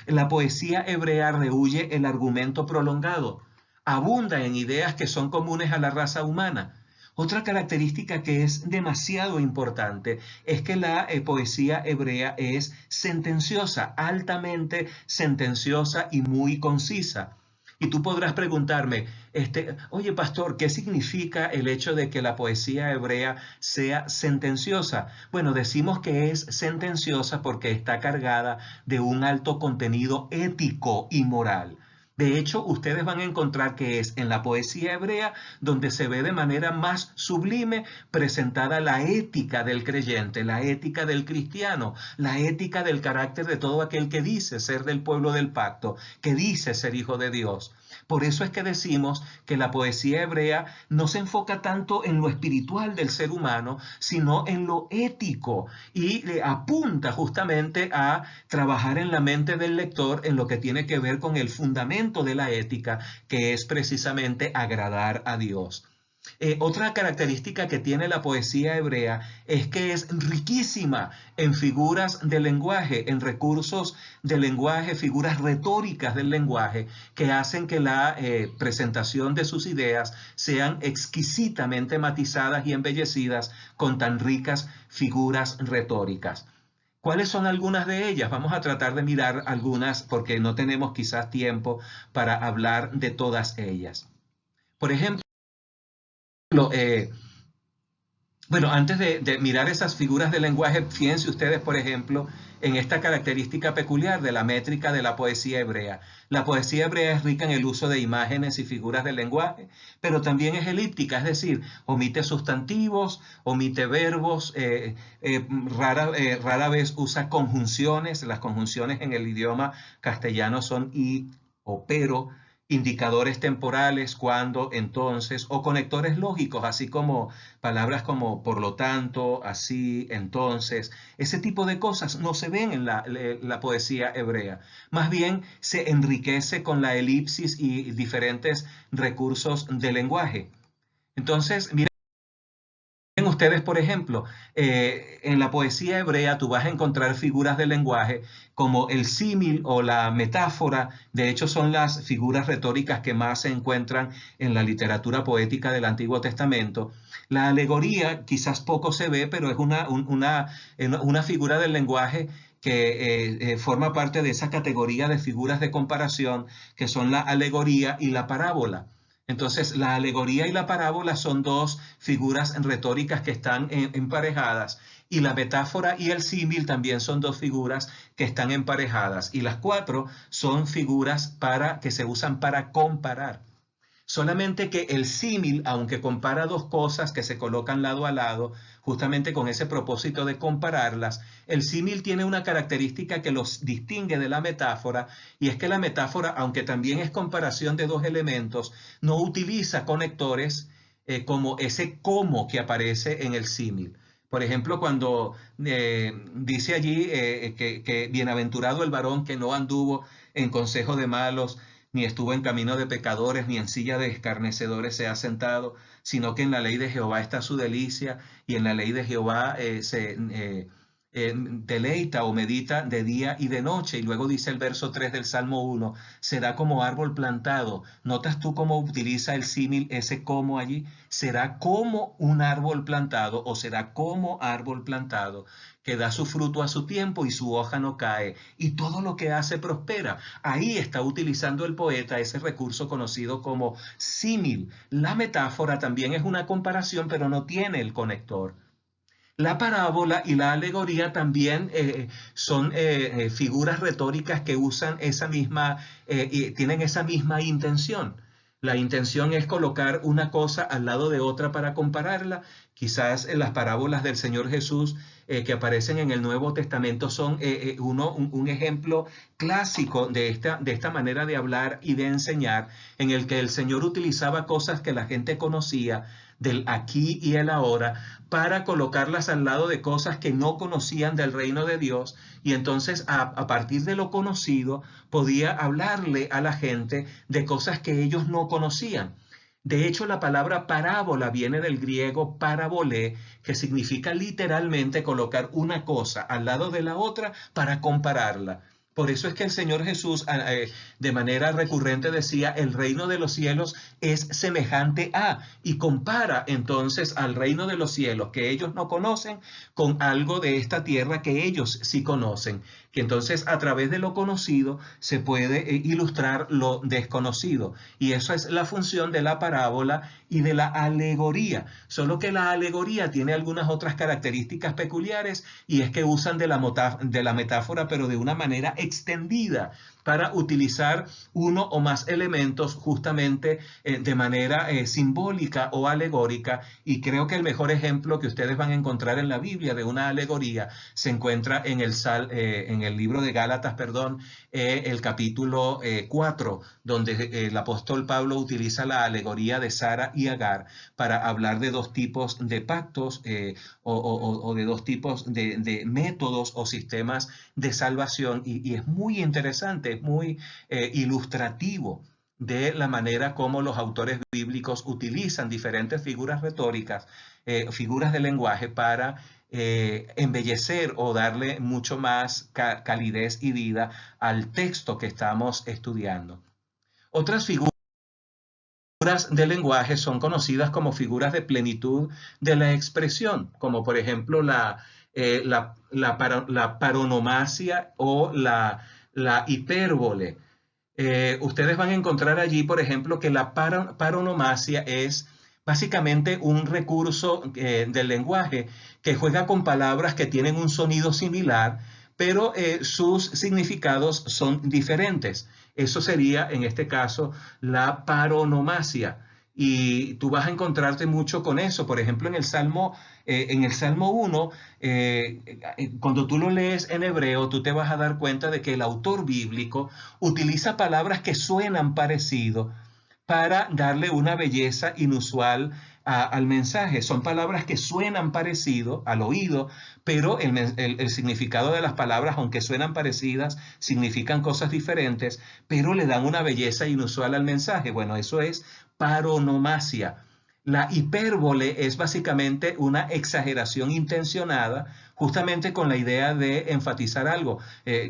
La poesía hebrea rehúye el argumento prolongado, abunda en ideas que son comunes a la raza humana. Otra característica que es demasiado importante es que la poesía hebrea es sentenciosa, altamente sentenciosa y muy concisa. Y tú podrás preguntarme, oye pastor, ¿qué significa el hecho de que la poesía hebrea sea sentenciosa? Bueno, decimos que es sentenciosa porque está cargada de un alto contenido ético y moral. De hecho, ustedes van a encontrar que es en la poesía hebrea donde se ve de manera más sublime presentada la ética del creyente, la ética del cristiano, la ética del carácter de todo aquel que dice ser del pueblo del pacto, que dice ser hijo de Dios. Por eso es que decimos que la poesía hebrea no se enfoca tanto en lo espiritual del ser humano, sino en lo ético, y le apunta justamente a trabajar en la mente del lector en lo que tiene que ver con el fundamento de la ética, que es precisamente agradar a Dios. Otra característica que tiene la poesía hebrea es que es riquísima en figuras de lenguaje, en recursos de lenguaje, figuras retóricas del lenguaje, que hacen que la presentación de sus ideas sean exquisitamente matizadas y embellecidas con tan ricas figuras retóricas. ¿Cuáles son algunas de ellas? Vamos a tratar de mirar algunas porque no tenemos quizás tiempo para hablar de todas ellas. Por ejemplo, eh, bueno, antes de mirar esas figuras del lenguaje, fíjense ustedes, por ejemplo, en esta característica peculiar de la métrica de la poesía hebrea. La poesía hebrea es rica en el uso de imágenes y figuras del lenguaje, pero también es elíptica, es decir, omite sustantivos, omite verbos, rara vez usa conjunciones. Las conjunciones en el idioma castellano son y o pero, indicadores temporales, cuando, entonces, o conectores lógicos, así como palabras como por lo tanto, así, entonces. Ese tipo de cosas no se ven en la poesía hebrea. Más bien se enriquece con la elipsis y diferentes recursos de lenguaje. Entonces, miren ustedes, por ejemplo, en la poesía hebrea tú vas a encontrar figuras de lenguaje como el símil o la metáfora. De hecho, son las figuras retóricas que más se encuentran en la literatura poética del Antiguo Testamento. La alegoría quizás poco se ve, pero es una figura del lenguaje que forma parte de esa categoría de figuras de comparación que son la alegoría y la parábola. Entonces, la alegoría y la parábola son dos figuras retóricas que están emparejadas, y la metáfora y el símil también son dos figuras que están emparejadas, y las cuatro son figuras que se usan para comparar. Solamente que el símil, aunque compara dos cosas que se colocan lado a lado, justamente con ese propósito de compararlas, el símil tiene una característica que los distingue de la metáfora, y es que la metáfora, aunque también es comparación de dos elementos, no utiliza conectores como ese como que aparece en el símil. Por ejemplo, cuando dice allí que bienaventurado el varón que no anduvo en consejo de malos, ni estuvo en camino de pecadores, ni en silla de escarnecedores se ha sentado, sino que en la ley de Jehová está su delicia, y en la ley de Jehová se deleita o medita de día y de noche. Y luego dice el verso 3 del Salmo 1, será como árbol plantado. ¿Notas tú cómo utiliza el símil ese como allí? Será como un árbol plantado, o será como árbol plantado, que da su fruto a su tiempo y su hoja no cae, y todo lo que hace prospera. Ahí está utilizando el poeta ese recurso conocido como símil. La metáfora también es una comparación, pero no tiene el conector. La parábola y la alegoría también son figuras retóricas que usan tienen esa misma intención. La intención es colocar una cosa al lado de otra para compararla. Quizás las parábolas del Señor Jesús que aparecen en el Nuevo Testamento son un ejemplo clásico de esta manera de hablar y de enseñar, en el que el Señor utilizaba cosas que la gente conocía del aquí y el ahora, para colocarlas al lado de cosas que no conocían del reino de Dios, y entonces a partir de lo conocido podía hablarle a la gente de cosas que ellos no conocían. De hecho, la palabra parábola viene del griego parabolé, que significa literalmente colocar una cosa al lado de la otra para compararla. Por eso es que el Señor Jesús de manera recurrente decía, el reino de los cielos es semejante a, y compara entonces al reino de los cielos que ellos no conocen con algo de esta tierra que ellos sí conocen. Que entonces a través de lo conocido se puede ilustrar lo desconocido. Y eso es la función de la parábola y de la alegoría. Solo que la alegoría tiene algunas otras características peculiares, y es que usan de la metáfora, pero de una manera extendida, para utilizar uno o más elementos justamente de manera simbólica o alegórica. Y creo que el mejor ejemplo que ustedes van a encontrar en la Biblia de una alegoría se encuentra en el libro de Gálatas, el capítulo 4, donde el apóstol Pablo utiliza la alegoría de Sara y Agar para hablar de dos tipos de pactos o de dos tipos de métodos o sistemas de salvación, y es muy interesante, es muy ilustrativo de la manera como los autores bíblicos utilizan diferentes figuras retóricas, figuras de lenguaje para embellecer o darle mucho más calidez y vida al texto que estamos estudiando. Otras figuras de lenguaje son conocidas como figuras de plenitud de la expresión, como por ejemplo la paronomasia o la hipérbole. Ustedes van a encontrar allí, por ejemplo, que la paronomasia es básicamente un recurso del lenguaje que juega con palabras que tienen un sonido similar, pero sus significados son diferentes. Eso sería, en este caso, la paronomasia. Y tú vas a encontrarte mucho con eso. Por ejemplo, en el Salmo 1, cuando tú lo lees en hebreo, tú te vas a dar cuenta de que el autor bíblico utiliza palabras que suenan parecido para darle una belleza inusual al mensaje. Son palabras que suenan parecido al oído, pero el significado de las palabras, aunque suenan parecidas, significan cosas diferentes, pero le dan una belleza inusual al mensaje. Bueno, eso es paronomasia. La hipérbole es básicamente una exageración intencionada, justamente con la idea de enfatizar algo.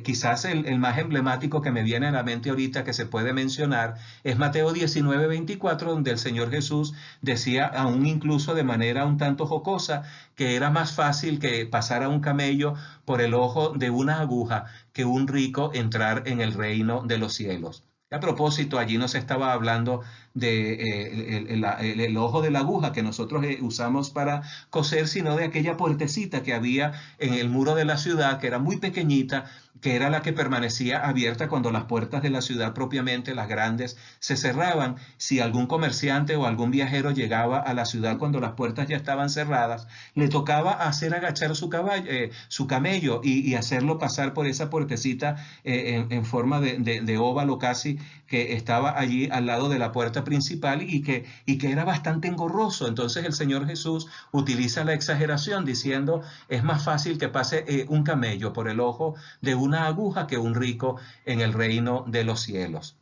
Quizás el más emblemático que me viene a la mente ahorita que se puede mencionar es Mateo 19:24, donde el Señor Jesús decía, aún incluso de manera un tanto jocosa, que era más fácil que pasara un camello por el ojo de una aguja que un rico entrar en el reino de los cielos. A propósito, allí no se estaba hablando de el ojo de la aguja que nosotros usamos para coser, sino de aquella puertecita que había en el muro de la ciudad, que era muy pequeñita, que era la que permanecía abierta cuando las puertas de la ciudad propiamente, las grandes, se cerraban. Si algún comerciante o algún viajero llegaba a la ciudad cuando las puertas ya estaban cerradas, le tocaba hacer agachar su camello y hacerlo pasar por esa puertecita en forma de óvalo casi, que estaba allí al lado de la puerta principal y que era bastante engorroso. Entonces el Señor Jesús utiliza la exageración diciendo, es más fácil que pase un camello por el ojo de una aguja que un rico en el reino de los cielos.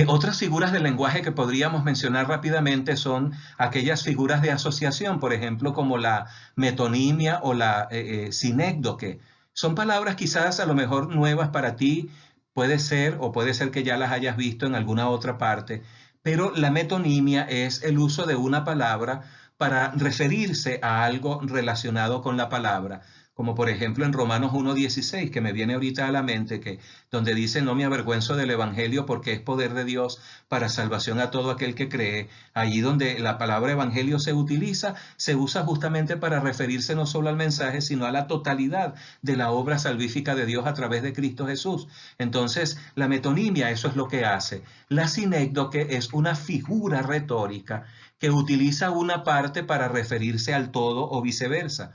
Otras figuras del lenguaje que podríamos mencionar rápidamente son aquellas figuras de asociación, por ejemplo, como la metonimia o la sinécdoque. Son palabras quizás a lo mejor nuevas para ti, puede ser, o puede ser que ya las hayas visto en alguna otra parte, pero la metonimia es el uso de una palabra para referirse a algo relacionado con la palabra, como por ejemplo en Romanos 1:16, que me viene ahorita a la mente, donde dice, no me avergüenzo del evangelio porque es poder de Dios para salvación a todo aquel que cree. Allí donde la palabra evangelio se utiliza, se usa justamente para referirse no solo al mensaje, sino a la totalidad de la obra salvífica de Dios a través de Cristo Jesús. Entonces, la metonimia, eso es lo que hace. La sinécdoque es una figura retórica que utiliza una parte para referirse al todo o viceversa.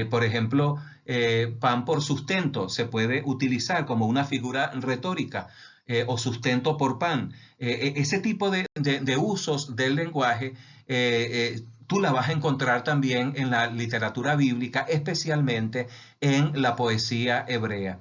Por ejemplo, pan por sustento se puede utilizar como una figura retórica, o sustento por pan. Ese tipo de usos del lenguaje tú la vas a encontrar también en la literatura bíblica, especialmente en la poesía hebrea.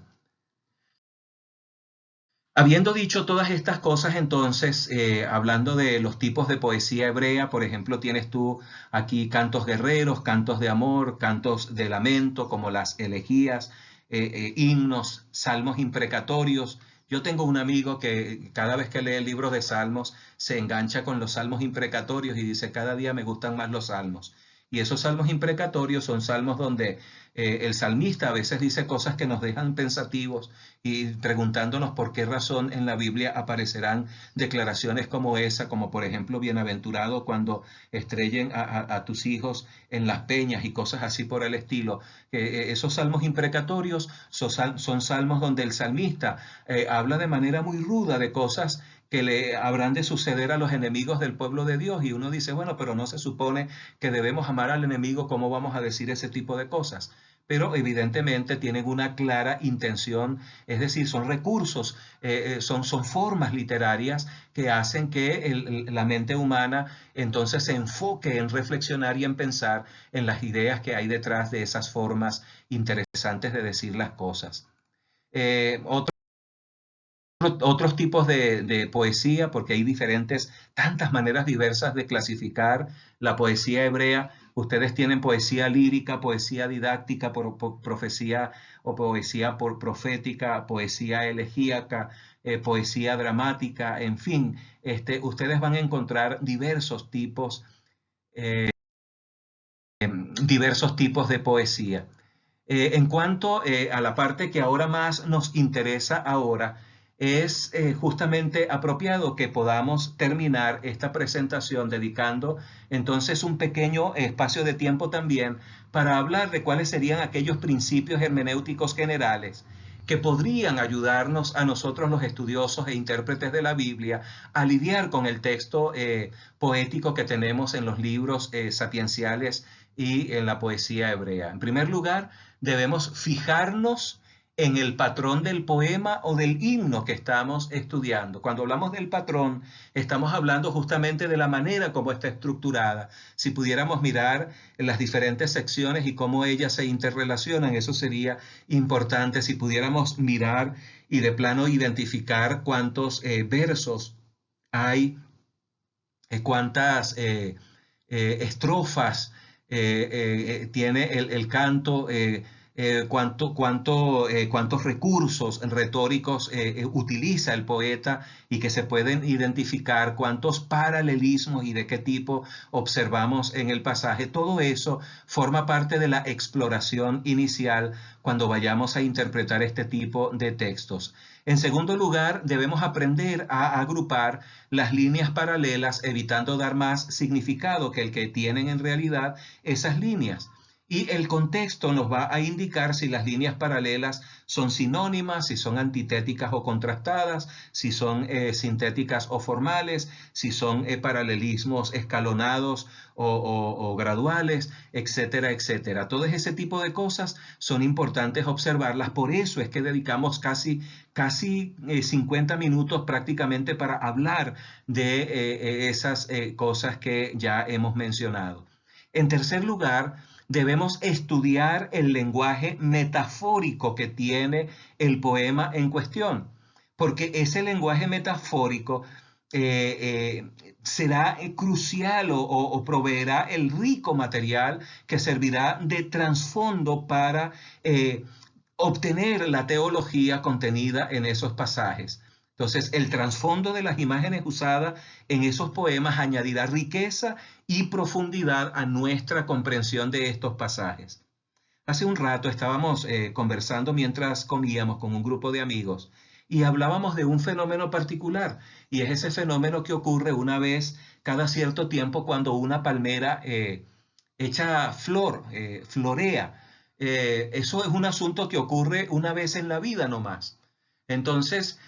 Habiendo dicho todas estas cosas, entonces, hablando de los tipos de poesía hebrea, por ejemplo, tienes tú aquí cantos guerreros, cantos de amor, cantos de lamento, como las elegías, himnos, salmos imprecatorios. Yo tengo un amigo que cada vez que lee el libro de Salmos se engancha con los salmos imprecatorios y dice, cada día me gustan más los salmos. Y esos salmos imprecatorios son salmos donde el salmista a veces dice cosas que nos dejan pensativos y preguntándonos por qué razón en la Biblia aparecerán declaraciones como esa, como por ejemplo, bienaventurado cuando estrellen a tus hijos en las peñas y cosas así por el estilo. Esos salmos imprecatorios son salmos donde el salmista habla de manera muy ruda de cosas que le habrán de suceder a los enemigos del pueblo de Dios. Y uno dice, bueno, pero no se supone que debemos amar al enemigo, ¿cómo vamos a decir ese tipo de cosas? Pero evidentemente tienen una clara intención, es decir, son recursos, son formas literarias que hacen que la mente humana entonces se enfoque en reflexionar y en pensar en las ideas que hay detrás de esas formas interesantes de decir las cosas. Otro otros tipos de poesía, porque hay tantas maneras diversas de clasificar la poesía hebrea. Ustedes tienen poesía lírica, poesía didáctica, profecía o poesía por profética, poesía elegíaca, poesía dramática, en fin, ustedes van a encontrar diversos tipos de poesía. En cuanto a la parte que ahora más nos interesa ahora, es justamente apropiado que podamos terminar esta presentación dedicando entonces un pequeño espacio de tiempo también para hablar de cuáles serían aquellos principios hermenéuticos generales que podrían ayudarnos a nosotros los estudiosos e intérpretes de la Biblia a lidiar con el texto poético que tenemos en los libros sapienciales y en la poesía hebrea. En primer lugar, debemos fijarnos en el patrón del poema o del himno que estamos estudiando. Cuando hablamos del patrón, estamos hablando justamente de la manera como está estructurada. Si pudiéramos mirar en las diferentes secciones y cómo ellas se interrelacionan, eso sería importante. Si pudiéramos mirar y de plano identificar cuántos versos hay, cuántas estrofas tiene el canto, cuántos recursos retóricos utiliza el poeta y que se pueden identificar, cuántos paralelismos y de qué tipo observamos en el pasaje. Todo eso forma parte de la exploración inicial cuando vayamos a interpretar este tipo de textos. En segundo lugar, debemos aprender a agrupar las líneas paralelas, evitando dar más significado que el que tienen en realidad esas líneas. Y el contexto nos va a indicar si las líneas paralelas son sinónimas, si son antitéticas o contrastadas, si son sintéticas o formales, si son paralelismos escalonados o graduales, etcétera, etcétera. Todo ese tipo de cosas son importantes observarlas. Por eso es que dedicamos casi 50 minutos prácticamente para hablar de esas cosas que ya hemos mencionado. En tercer lugar, debemos estudiar el lenguaje metafórico que tiene el poema en cuestión, porque ese lenguaje metafórico será crucial o proveerá el rico material que servirá de trasfondo para obtener la teología contenida en esos pasajes. Entonces, el trasfondo de las imágenes usadas en esos poemas añadirá riqueza y profundidad a nuestra comprensión de estos pasajes. Hace un rato estábamos conversando mientras comíamos con un grupo de amigos y hablábamos de un fenómeno particular, y es ese fenómeno que ocurre una vez cada cierto tiempo cuando una palmera echa flor, florea. Eso es un asunto que ocurre una vez en la vida nomás. Entonces,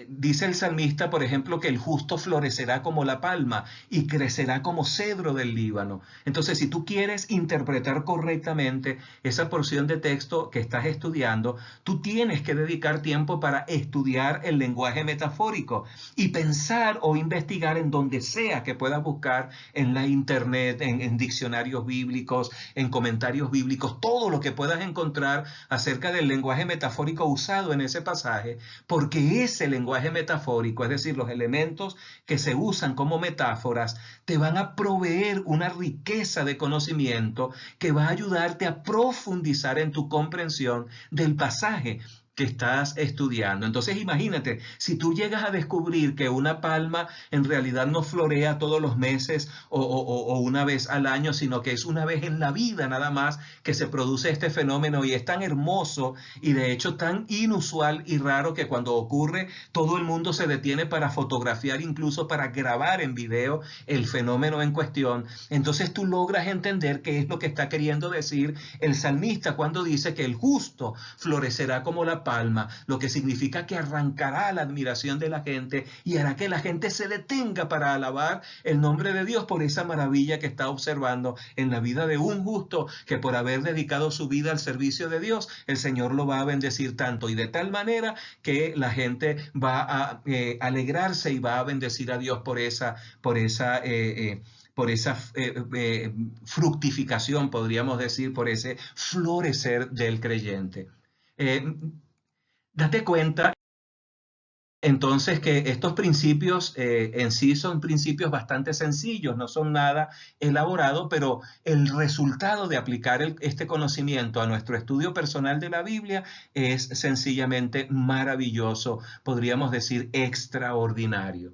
dice el salmista, por ejemplo, que el justo florecerá como la palma y crecerá como cedro del Líbano. Entonces, si tú quieres interpretar correctamente esa porción de texto que estás estudiando, tú tienes que dedicar tiempo para estudiar el lenguaje metafórico y pensar o investigar en donde sea que puedas buscar en la internet, en diccionarios bíblicos, en comentarios bíblicos, todo lo que puedas encontrar acerca del lenguaje metafórico usado en ese pasaje, porque ese lenguaje metafórico, es decir, los elementos que se usan como metáforas, te van a proveer una riqueza de conocimiento que va a ayudarte a profundizar en tu comprensión del pasaje que estás estudiando. Entonces imagínate, si tú llegas a descubrir que una palma en realidad no florea todos los meses o una vez al año, sino que es una vez en la vida nada más que se produce este fenómeno, y es tan hermoso y de hecho tan inusual y raro que cuando ocurre todo el mundo se detiene para fotografiar, incluso para grabar en video el fenómeno en cuestión. Entonces tú logras entender qué es lo que está queriendo decir el salmista cuando dice que el justo florecerá como la palma, lo que significa que arrancará la admiración de la gente y hará que la gente se detenga para alabar el nombre de Dios por esa maravilla que está observando en la vida de un justo, que por haber dedicado su vida al servicio de Dios, el Señor lo va a bendecir tanto y de tal manera que la gente va a alegrarse y va a bendecir a Dios por esa fructificación, podríamos decir, por ese florecer del creyente. Eh, Date cuenta Entonces, que estos principios en sí son principios bastante sencillos, no son nada elaborado, pero el resultado de aplicar este conocimiento a nuestro estudio personal de la Biblia es sencillamente maravilloso, podríamos decir extraordinario.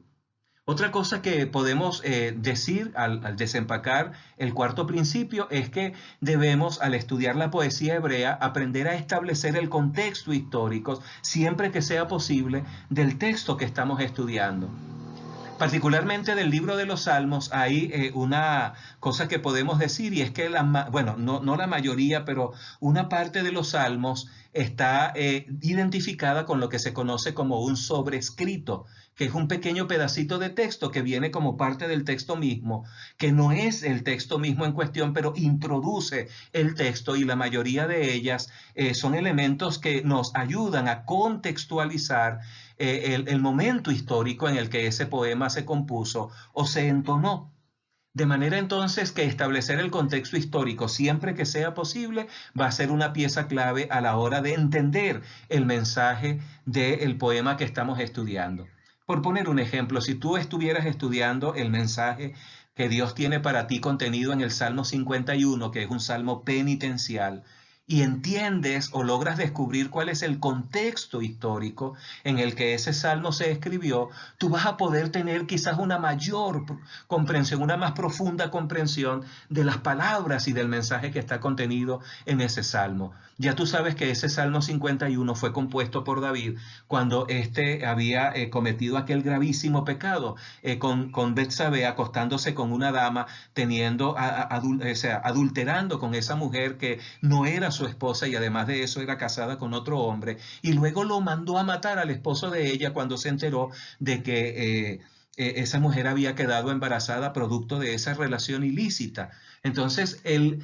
Otra cosa que podemos decir al desempacar el cuarto principio es que debemos, al estudiar la poesía hebrea, aprender a establecer el contexto histórico, siempre que sea posible, del texto que estamos estudiando. Particularmente del libro de los Salmos hay una cosa que podemos decir y es que, bueno, no la mayoría, pero una parte de los Salmos está identificada con lo que se conoce como un sobrescrito, que es un pequeño pedacito de texto que viene como parte del texto mismo, que no es el texto mismo en cuestión, pero introduce el texto, y la mayoría de ellas son elementos que nos ayudan a contextualizar el momento histórico en el que ese poema se compuso o se entonó. De manera entonces que establecer el contexto histórico siempre que sea posible va a ser una pieza clave a la hora de entender el mensaje del poema que estamos estudiando. Por poner un ejemplo, si tú estuvieras estudiando el mensaje que Dios tiene para ti contenido en el Salmo 51, que es un salmo penitencial, y entiendes o logras descubrir cuál es el contexto histórico en el que ese salmo se escribió, tú vas a poder tener quizás una mayor comprensión, una más profunda comprensión de las palabras y del mensaje que está contenido en ese salmo. Ya tú sabes que ese Salmo 51 fue compuesto por David cuando éste había cometido aquel gravísimo pecado con Betsabé, acostándose con una dama, adulterando con esa mujer que no era su esposa y además de eso era casada con otro hombre, y luego lo mandó a matar al esposo de ella cuando se enteró de que esa mujer había quedado embarazada producto de esa relación ilícita. Entonces el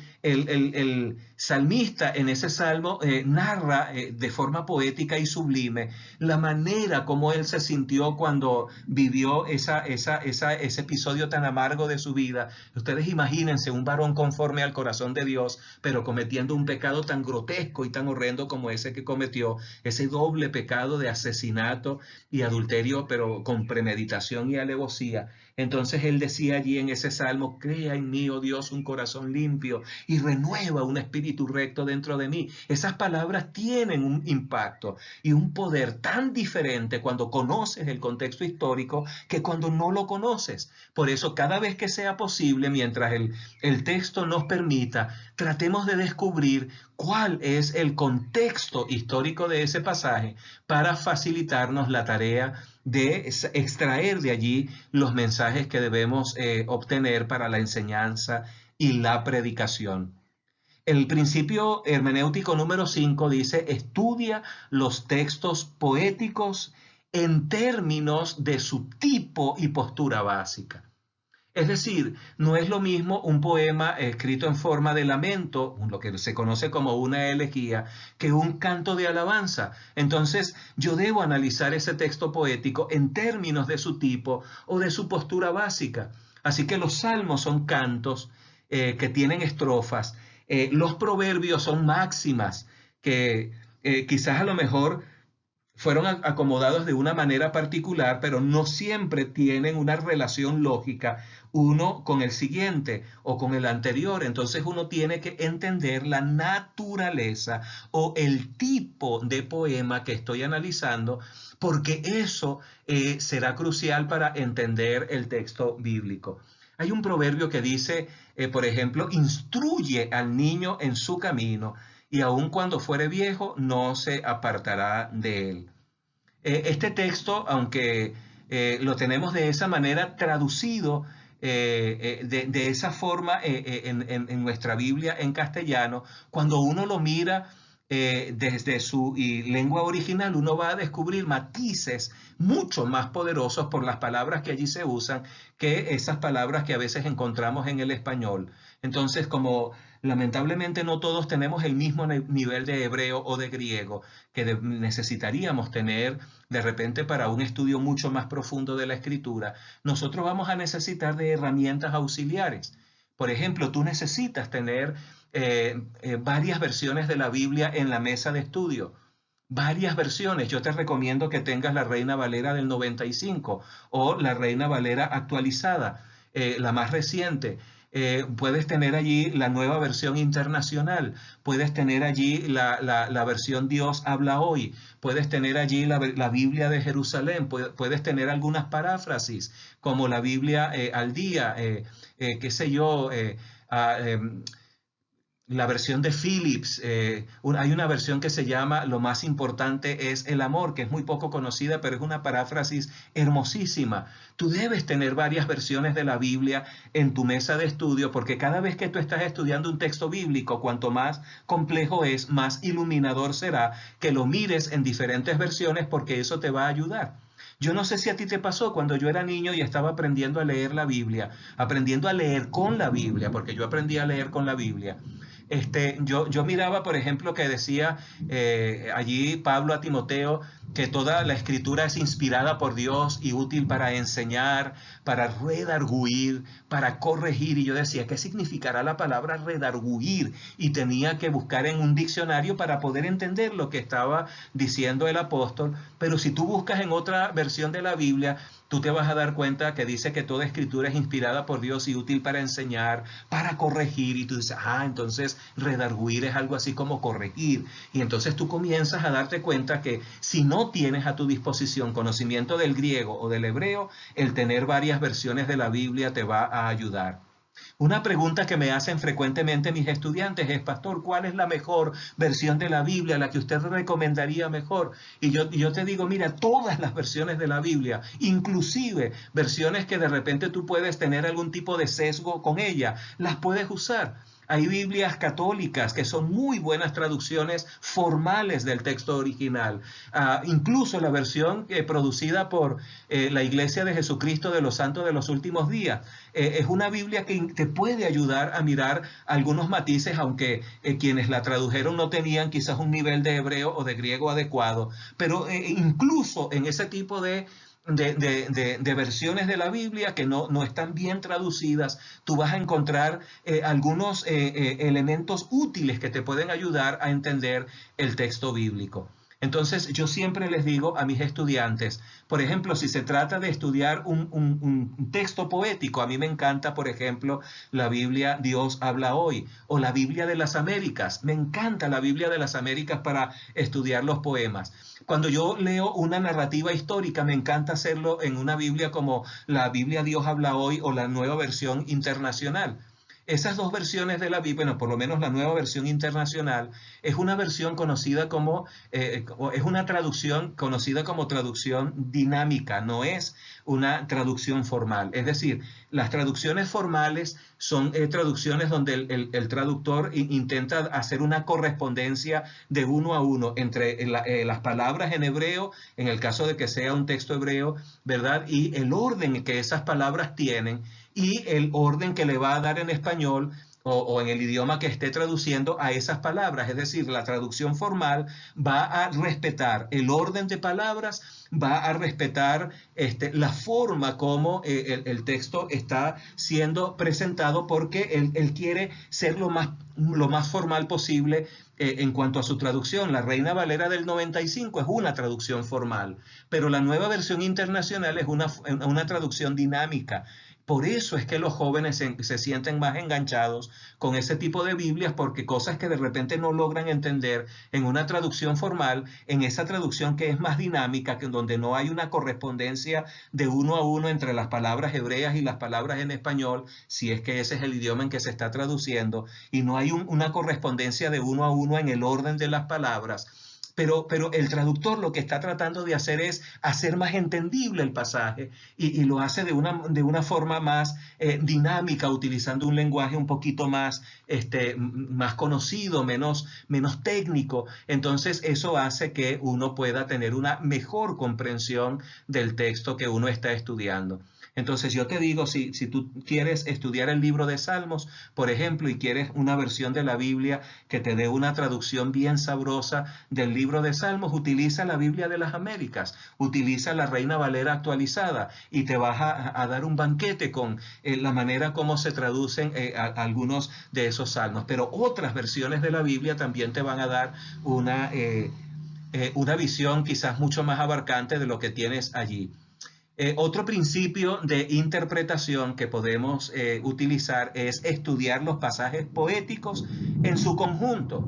salmista en ese salmo narra de forma poética y sublime la manera como él se sintió cuando vivió ese episodio tan amargo de su vida. Ustedes imagínense un varón conforme al corazón de Dios, pero cometiendo un pecado tan grotesco y tan horrendo como ese que cometió, ese doble pecado de asesinato y adulterio, pero con premeditación y alevosía. Entonces él decía allí en ese salmo: crea en mí, oh Dios, un corazón limpio y renueva un espíritu recto dentro de mí. Esas palabras tienen un impacto y un poder tan diferente cuando conoces el contexto histórico que cuando no lo conoces. Por eso, cada vez que sea posible, mientras el texto nos permita, tratemos de descubrir cuál es el contexto histórico de ese pasaje para facilitarnos la tarea de extraer de allí los mensajes que debemos obtener para la enseñanza y la predicación. El principio hermenéutico número 5 dice: estudia los textos poéticos en términos de su tipo y postura básica. Es decir, no es lo mismo un poema escrito en forma de lamento, lo que se conoce como una elegía, que un canto de alabanza. Entonces, yo debo analizar ese texto poético en términos de su tipo o de su postura básica. Así que los salmos son cantos que tienen estrofas. Los proverbios son máximas que quizás a lo mejor fueron acomodados de una manera particular, pero no siempre tienen una relación lógica uno con el siguiente o con el anterior. Entonces uno tiene que entender la naturaleza o el tipo de poema que estoy analizando, porque eso será crucial para entender el texto bíblico. Hay un proverbio que dice, por ejemplo: instruye al niño en su camino, y aun cuando fuere viejo, no se apartará de él. Este texto, aunque lo tenemos de esa manera traducido, de esa forma en nuestra Biblia en castellano, cuando uno lo mira desde su lengua original, uno va a descubrir matices mucho más poderosos por las palabras que allí se usan que esas palabras que a veces encontramos en el español. Entonces, como lamentablemente no todos tenemos el mismo nivel de hebreo o de griego que necesitaríamos tener de repente para un estudio mucho más profundo de la escritura, nosotros vamos a necesitar de herramientas auxiliares. Por ejemplo, tú necesitas tener varias versiones de la Biblia en la mesa de estudio. varias versiones. Yo te recomiendo que tengas la Reina Valera del 95 o la Reina Valera actualizada, la más reciente. Puedes tener allí la nueva versión internacional, puedes tener allí la versión Dios habla hoy, puedes tener allí la Biblia de Jerusalén, puedes tener algunas paráfrasis como la Biblia al día, qué sé yo, ah, la versión de Phillips. Hay una versión que se llama Lo más importante es el amor, que es muy poco conocida, pero es una paráfrasis hermosísima. Tú debes tener varias versiones de la Biblia en tu mesa de estudio, porque cada vez que tú estás estudiando un texto bíblico, cuanto más complejo es, más iluminador será que lo mires en diferentes versiones, porque eso te va a ayudar. Yo no sé si a ti te pasó cuando yo era niño y estaba aprendiendo a leer la Biblia, aprendiendo a leer con la Biblia, porque yo aprendí a leer con la Biblia. Yo miraba, por ejemplo, que decía allí Pablo a Timoteo que toda la escritura es inspirada por Dios y útil para enseñar, para redarguir, para corregir. Y yo decía, ¿qué significará la palabra redarguir? Y tenía que buscar en un diccionario para poder entender lo que estaba diciendo el apóstol. Pero si tú buscas en otra versión de la Biblia, tú te vas a dar cuenta que dice que toda escritura es inspirada por Dios y útil para enseñar, para corregir. Y tú dices, entonces redarguir es algo así como corregir. Y entonces tú comienzas a darte cuenta que si no tienes a tu disposición conocimiento del griego o del hebreo, el tener varias versiones de la Biblia te va a ayudar. Una pregunta que me hacen frecuentemente mis estudiantes es, pastor, ¿cuál es la mejor versión de la Biblia, la que usted recomendaría mejor? Y yo te digo, mira, todas las versiones de la Biblia, inclusive versiones que de repente tú puedes tener algún tipo de sesgo con ella, las puedes usar. Hay Biblias católicas que son muy buenas traducciones formales del texto original. Incluso la versión producida por la Iglesia de Jesucristo de los Santos de los Últimos Días. Es una Biblia que te puede ayudar a mirar algunos matices, aunque quienes la tradujeron no tenían quizás un nivel de hebreo o de griego adecuado. Pero incluso en ese tipo de versiones de la Biblia que no están bien traducidas, tú vas a encontrar algunos elementos útiles que te pueden ayudar a entender el texto bíblico. Entonces, yo siempre les digo a mis estudiantes, por ejemplo, si se trata de estudiar un texto poético, a mí me encanta, por ejemplo, la Biblia Dios habla hoy, o la Biblia de las Américas. Me encanta la Biblia de las Américas para estudiar los poemas. Cuando yo leo una narrativa histórica, me encanta hacerlo en una Biblia como la Biblia Dios habla hoy o la nueva versión internacional. Esas dos versiones de la Biblia, bueno, por lo menos la nueva versión internacional, es una versión conocida como, es una traducción conocida como traducción dinámica, no es una traducción formal. Es decir, las traducciones formales son traducciones donde el traductor intenta hacer una correspondencia de uno a uno entre las palabras en hebreo, en el caso de que sea un texto hebreo, ¿verdad? Y el orden que esas palabras tienen y el orden que le va a dar en español o en el idioma que esté traduciendo a esas palabras. Es decir, la traducción formal va a respetar el orden de palabras, va a respetar la forma como el texto está siendo presentado, porque él quiere ser lo más formal posible en cuanto a su traducción. La Reina Valera del 95 es una traducción formal, pero la nueva versión internacional es una traducción dinámica. Por eso es que los jóvenes se sienten más enganchados con ese tipo de Biblias, porque cosas que de repente no logran entender en una traducción formal, en esa traducción que es más dinámica, que donde no hay una correspondencia de uno a uno entre las palabras hebreas y las palabras en español, si es que ese es el idioma en que se está traduciendo, y no hay una correspondencia de uno a uno en el orden de las palabras. Pero el traductor lo que está tratando de hacer es hacer más entendible el pasaje y lo hace de una forma más dinámica, utilizando un lenguaje un poquito más conocido, menos técnico. Entonces eso hace que uno pueda tener una mejor comprensión del texto que uno está estudiando. Entonces yo te digo, si tú quieres estudiar el libro de Salmos, por ejemplo, y quieres una versión de la Biblia que te dé una traducción bien sabrosa del libro de Salmos, utiliza la Biblia de las Américas, utiliza la Reina Valera actualizada y te vas a dar un banquete con la manera como se traducen algunos de esos salmos. Pero otras versiones de la Biblia también te van a dar una visión quizás mucho más abarcante de lo que tienes allí. Otro principio de interpretación que podemos utilizar es estudiar los pasajes poéticos en su conjunto.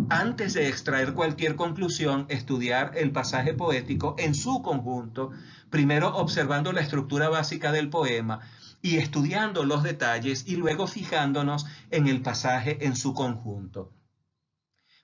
Antes de extraer cualquier conclusión, estudiar el pasaje poético en su conjunto, primero observando la estructura básica del poema y estudiando los detalles y luego fijándonos en el pasaje en su conjunto.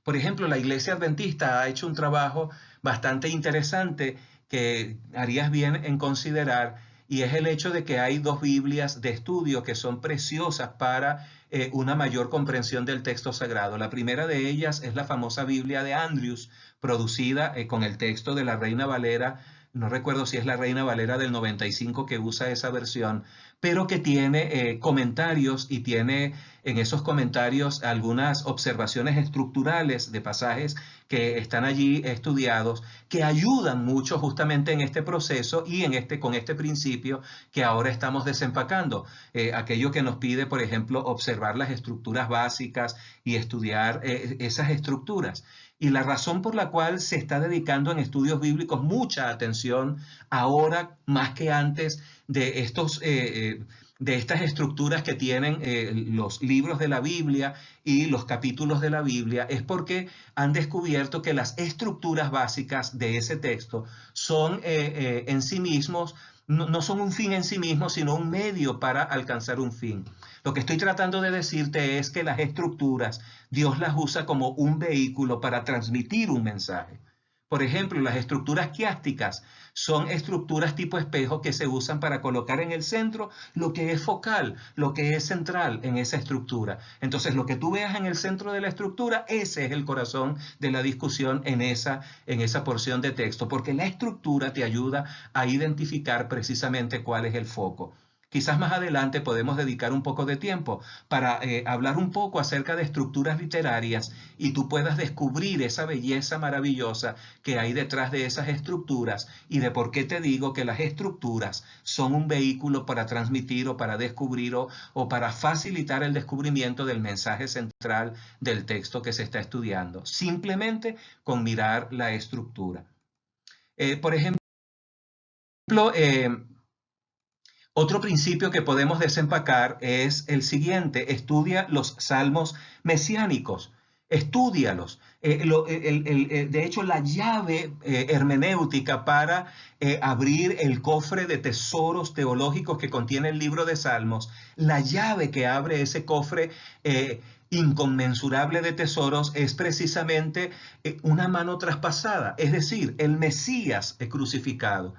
Por ejemplo, la Iglesia Adventista ha hecho un trabajo bastante interesante que harías bien en considerar, y es el hecho de que hay dos Biblias de estudio que son preciosas para una mayor comprensión del texto sagrado. La primera de ellas es la famosa Biblia de Andrews, producida con el texto de la Reina Valera. No recuerdo si es la Reina Valera del 95 que usa esa versión, pero que tiene comentarios y tiene en esos comentarios algunas observaciones estructurales de pasajes que están allí estudiados, que ayudan mucho justamente en este proceso y con este principio que ahora estamos desempacando. Aquello que nos pide, por ejemplo, observar las estructuras básicas y estudiar esas estructuras. Y la razón por la cual se está dedicando en estudios bíblicos mucha atención ahora más que antes de estas estructuras que tienen los libros de la Biblia y los capítulos de la Biblia, es porque han descubierto que las estructuras básicas de ese texto son en sí mismos, no son un fin en sí mismo, sino un medio para alcanzar un fin. Lo que estoy tratando de decirte es que las estructuras, Dios las usa como un vehículo para transmitir un mensaje. Por ejemplo, las estructuras quiásticas son estructuras tipo espejo que se usan para colocar en el centro lo que es focal, lo que es central en esa estructura. Entonces, lo que tú veas en el centro de la estructura, ese es el corazón de la discusión en esa porción de texto, porque la estructura te ayuda a identificar precisamente cuál es el foco. Quizás más adelante podemos dedicar un poco de tiempo para hablar un poco acerca de estructuras literarias y tú puedas descubrir esa belleza maravillosa que hay detrás de esas estructuras y de por qué te digo que las estructuras son un vehículo para transmitir o para descubrir o para facilitar el descubrimiento del mensaje central del texto que se está estudiando, simplemente con mirar la estructura. Por ejemplo, otro principio que podemos desempacar es el siguiente: estudia los salmos mesiánicos, estúdialos. De hecho, la llave hermenéutica para abrir el cofre de tesoros teológicos que contiene el libro de Salmos, la llave que abre ese cofre inconmensurable de tesoros es precisamente una mano traspasada, es decir, el Mesías crucificado.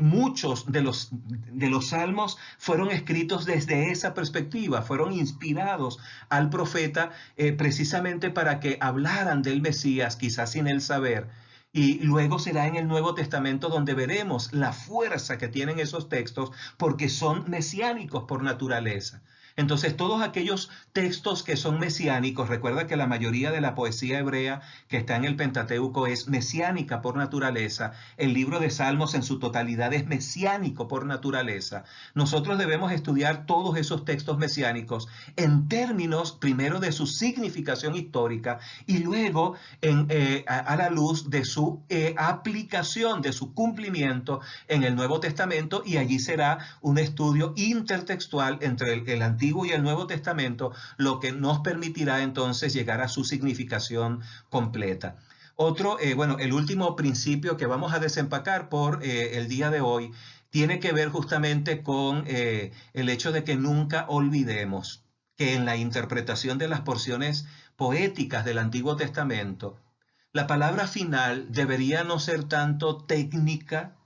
Muchos de los salmos fueron escritos desde esa perspectiva, fueron inspirados al profeta precisamente para que hablaran del Mesías, quizás sin él saber. Y luego será en el Nuevo Testamento donde veremos la fuerza que tienen esos textos porque son mesiánicos por naturaleza. Entonces, todos aquellos textos que son mesiánicos, recuerda que la mayoría de la poesía hebrea que está en el Pentateuco es mesiánica por naturaleza. El libro de Salmos en su totalidad es mesiánico por naturaleza. Nosotros debemos estudiar todos esos textos mesiánicos en términos primero de su significación histórica y luego a la luz de su aplicación, de su cumplimiento en el Nuevo Testamento, y allí será un estudio intertextual entre el Antiguo y el Nuevo Testamento, lo que nos permitirá entonces llegar a su significación completa. El último principio que vamos a desempacar por el día de hoy tiene que ver justamente con el hecho de que nunca olvidemos que en la interpretación de las porciones poéticas del Antiguo Testamento, la palabra final debería no ser tanto técnica,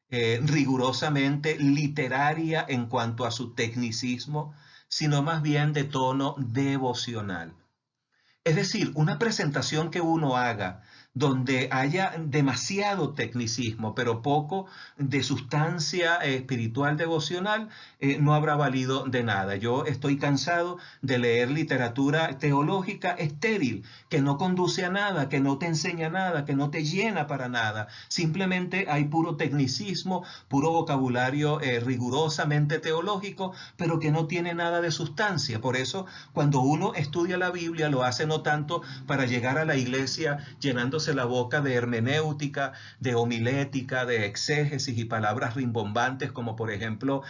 rigurosamente literaria en cuanto a su tecnicismo, sino más bien de tono devocional. Es decir, una presentación que uno haga donde haya demasiado tecnicismo, pero poco de sustancia espiritual devocional, no habrá valido de nada. Yo estoy cansado de leer literatura teológica estéril, que no conduce a nada, que no te enseña nada, que no te llena para nada. Simplemente hay puro tecnicismo, puro vocabulario rigurosamente teológico, pero que no tiene nada de sustancia. Por eso, cuando uno estudia la Biblia, lo hace no tanto para llegar a la iglesia llenándose llenándose la boca de hermenéutica, de homilética, de exégesis y palabras rimbombantes como por ejemplo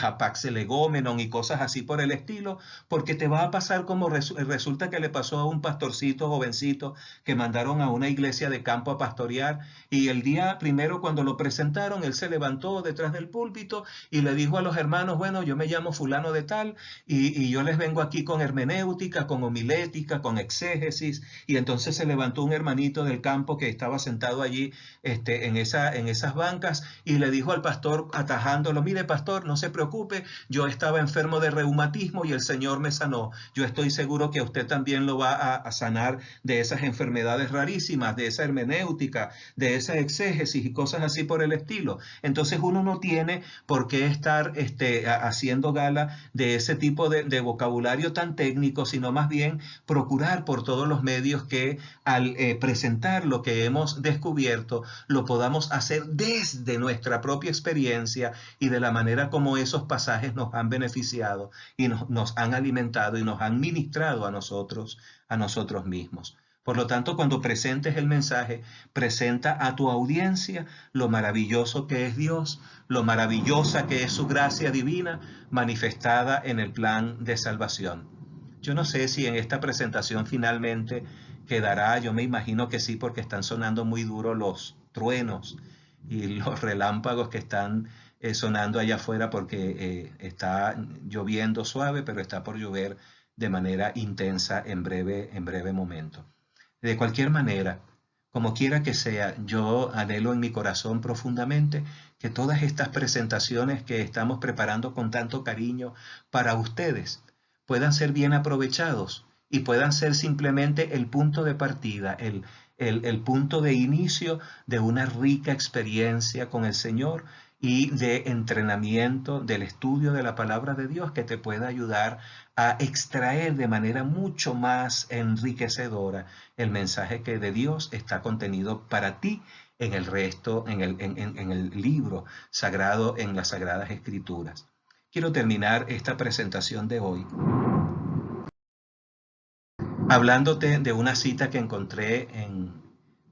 hapax legomenon y cosas así por el estilo, porque te va a pasar como resulta que le pasó a un pastorcito jovencito que mandaron a una iglesia de campo a pastorear, y el día primero cuando lo presentaron, él se levantó detrás del púlpito y le dijo a los hermanos, bueno, yo me llamo fulano de tal y yo les vengo aquí con hermenéutica, con homilética, con exégesis. Y entonces se levantó un hermanito del campo que estaba sentado allí en esas bancas y le dijo al pastor, atajándolo, mire pastor, no se preocupe, yo estaba enfermo de reumatismo y el Señor me sanó. Yo estoy seguro que a usted también lo va a sanar de esas enfermedades rarísimas, de esa hermenéutica, de esa exégesis y cosas así por el estilo. Entonces uno no tiene por qué estar haciendo gala de ese tipo de vocabulario tan técnico, sino más bien procurar por todos los medios que al presentar lo que hemos descubierto, lo podamos hacer desde nuestra propia experiencia y de la manera como esos pasajes nos han beneficiado y nos han alimentado y nos han ministrado a nosotros mismos. Por lo tanto, cuando presentes el mensaje, presenta a tu audiencia lo maravilloso que es Dios, lo maravillosa que es su gracia divina manifestada en el plan de salvación. Yo no sé si en esta presentación finalmente quedará, yo me imagino que sí, porque están sonando muy duros los truenos y los relámpagos que están sonando allá afuera, porque está lloviendo suave, pero está por llover de manera intensa en breve momento. De cualquier manera, como quiera que sea, yo anhelo en mi corazón profundamente que todas estas presentaciones que estamos preparando con tanto cariño para ustedes puedan ser bien aprovechados y puedan ser simplemente el punto de partida, el punto de inicio de una rica experiencia con el Señor y de entrenamiento del estudio de la palabra de Dios que te pueda ayudar a extraer de manera mucho más enriquecedora el mensaje que de Dios está contenido para ti en el resto, en el libro sagrado, en las Sagradas Escrituras. Quiero terminar esta presentación de hoy hablándote de una cita que encontré en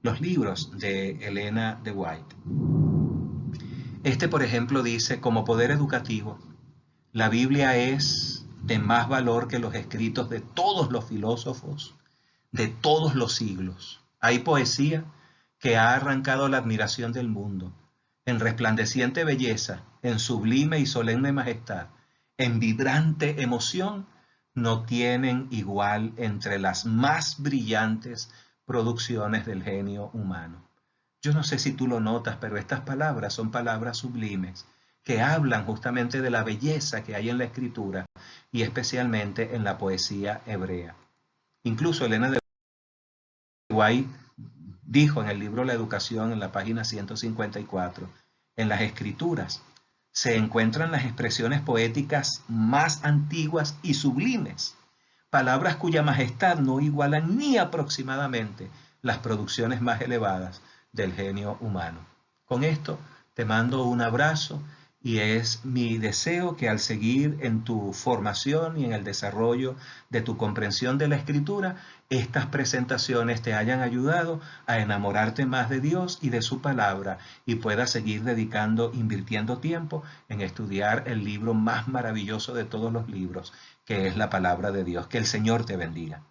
los libros de Elena de White. Por ejemplo, dice, como poder educativo, la Biblia es de más valor que los escritos de todos los filósofos de todos los siglos. Hay poesía que ha arrancado la admiración del mundo, en resplandeciente belleza, en sublime y solemne majestad, en vibrante emoción, no tienen igual entre las más brillantes producciones del genio humano. Yo no sé si tú lo notas, pero estas palabras son palabras sublimes que hablan justamente de la belleza que hay en la escritura y especialmente en la poesía hebrea. Incluso Elena de White dijo en el libro La Educación, en la página 154, en las escrituras se encuentran las expresiones poéticas más antiguas y sublimes, palabras cuya majestad no igualan ni aproximadamente las producciones más elevadas del genio humano. Con esto te mando un abrazo y es mi deseo que al seguir en tu formación y en el desarrollo de tu comprensión de la Escritura, estas presentaciones te hayan ayudado a enamorarte más de Dios y de su palabra y puedas seguir invirtiendo tiempo en estudiar el libro más maravilloso de todos los libros, que es la palabra de Dios. Que el Señor te bendiga.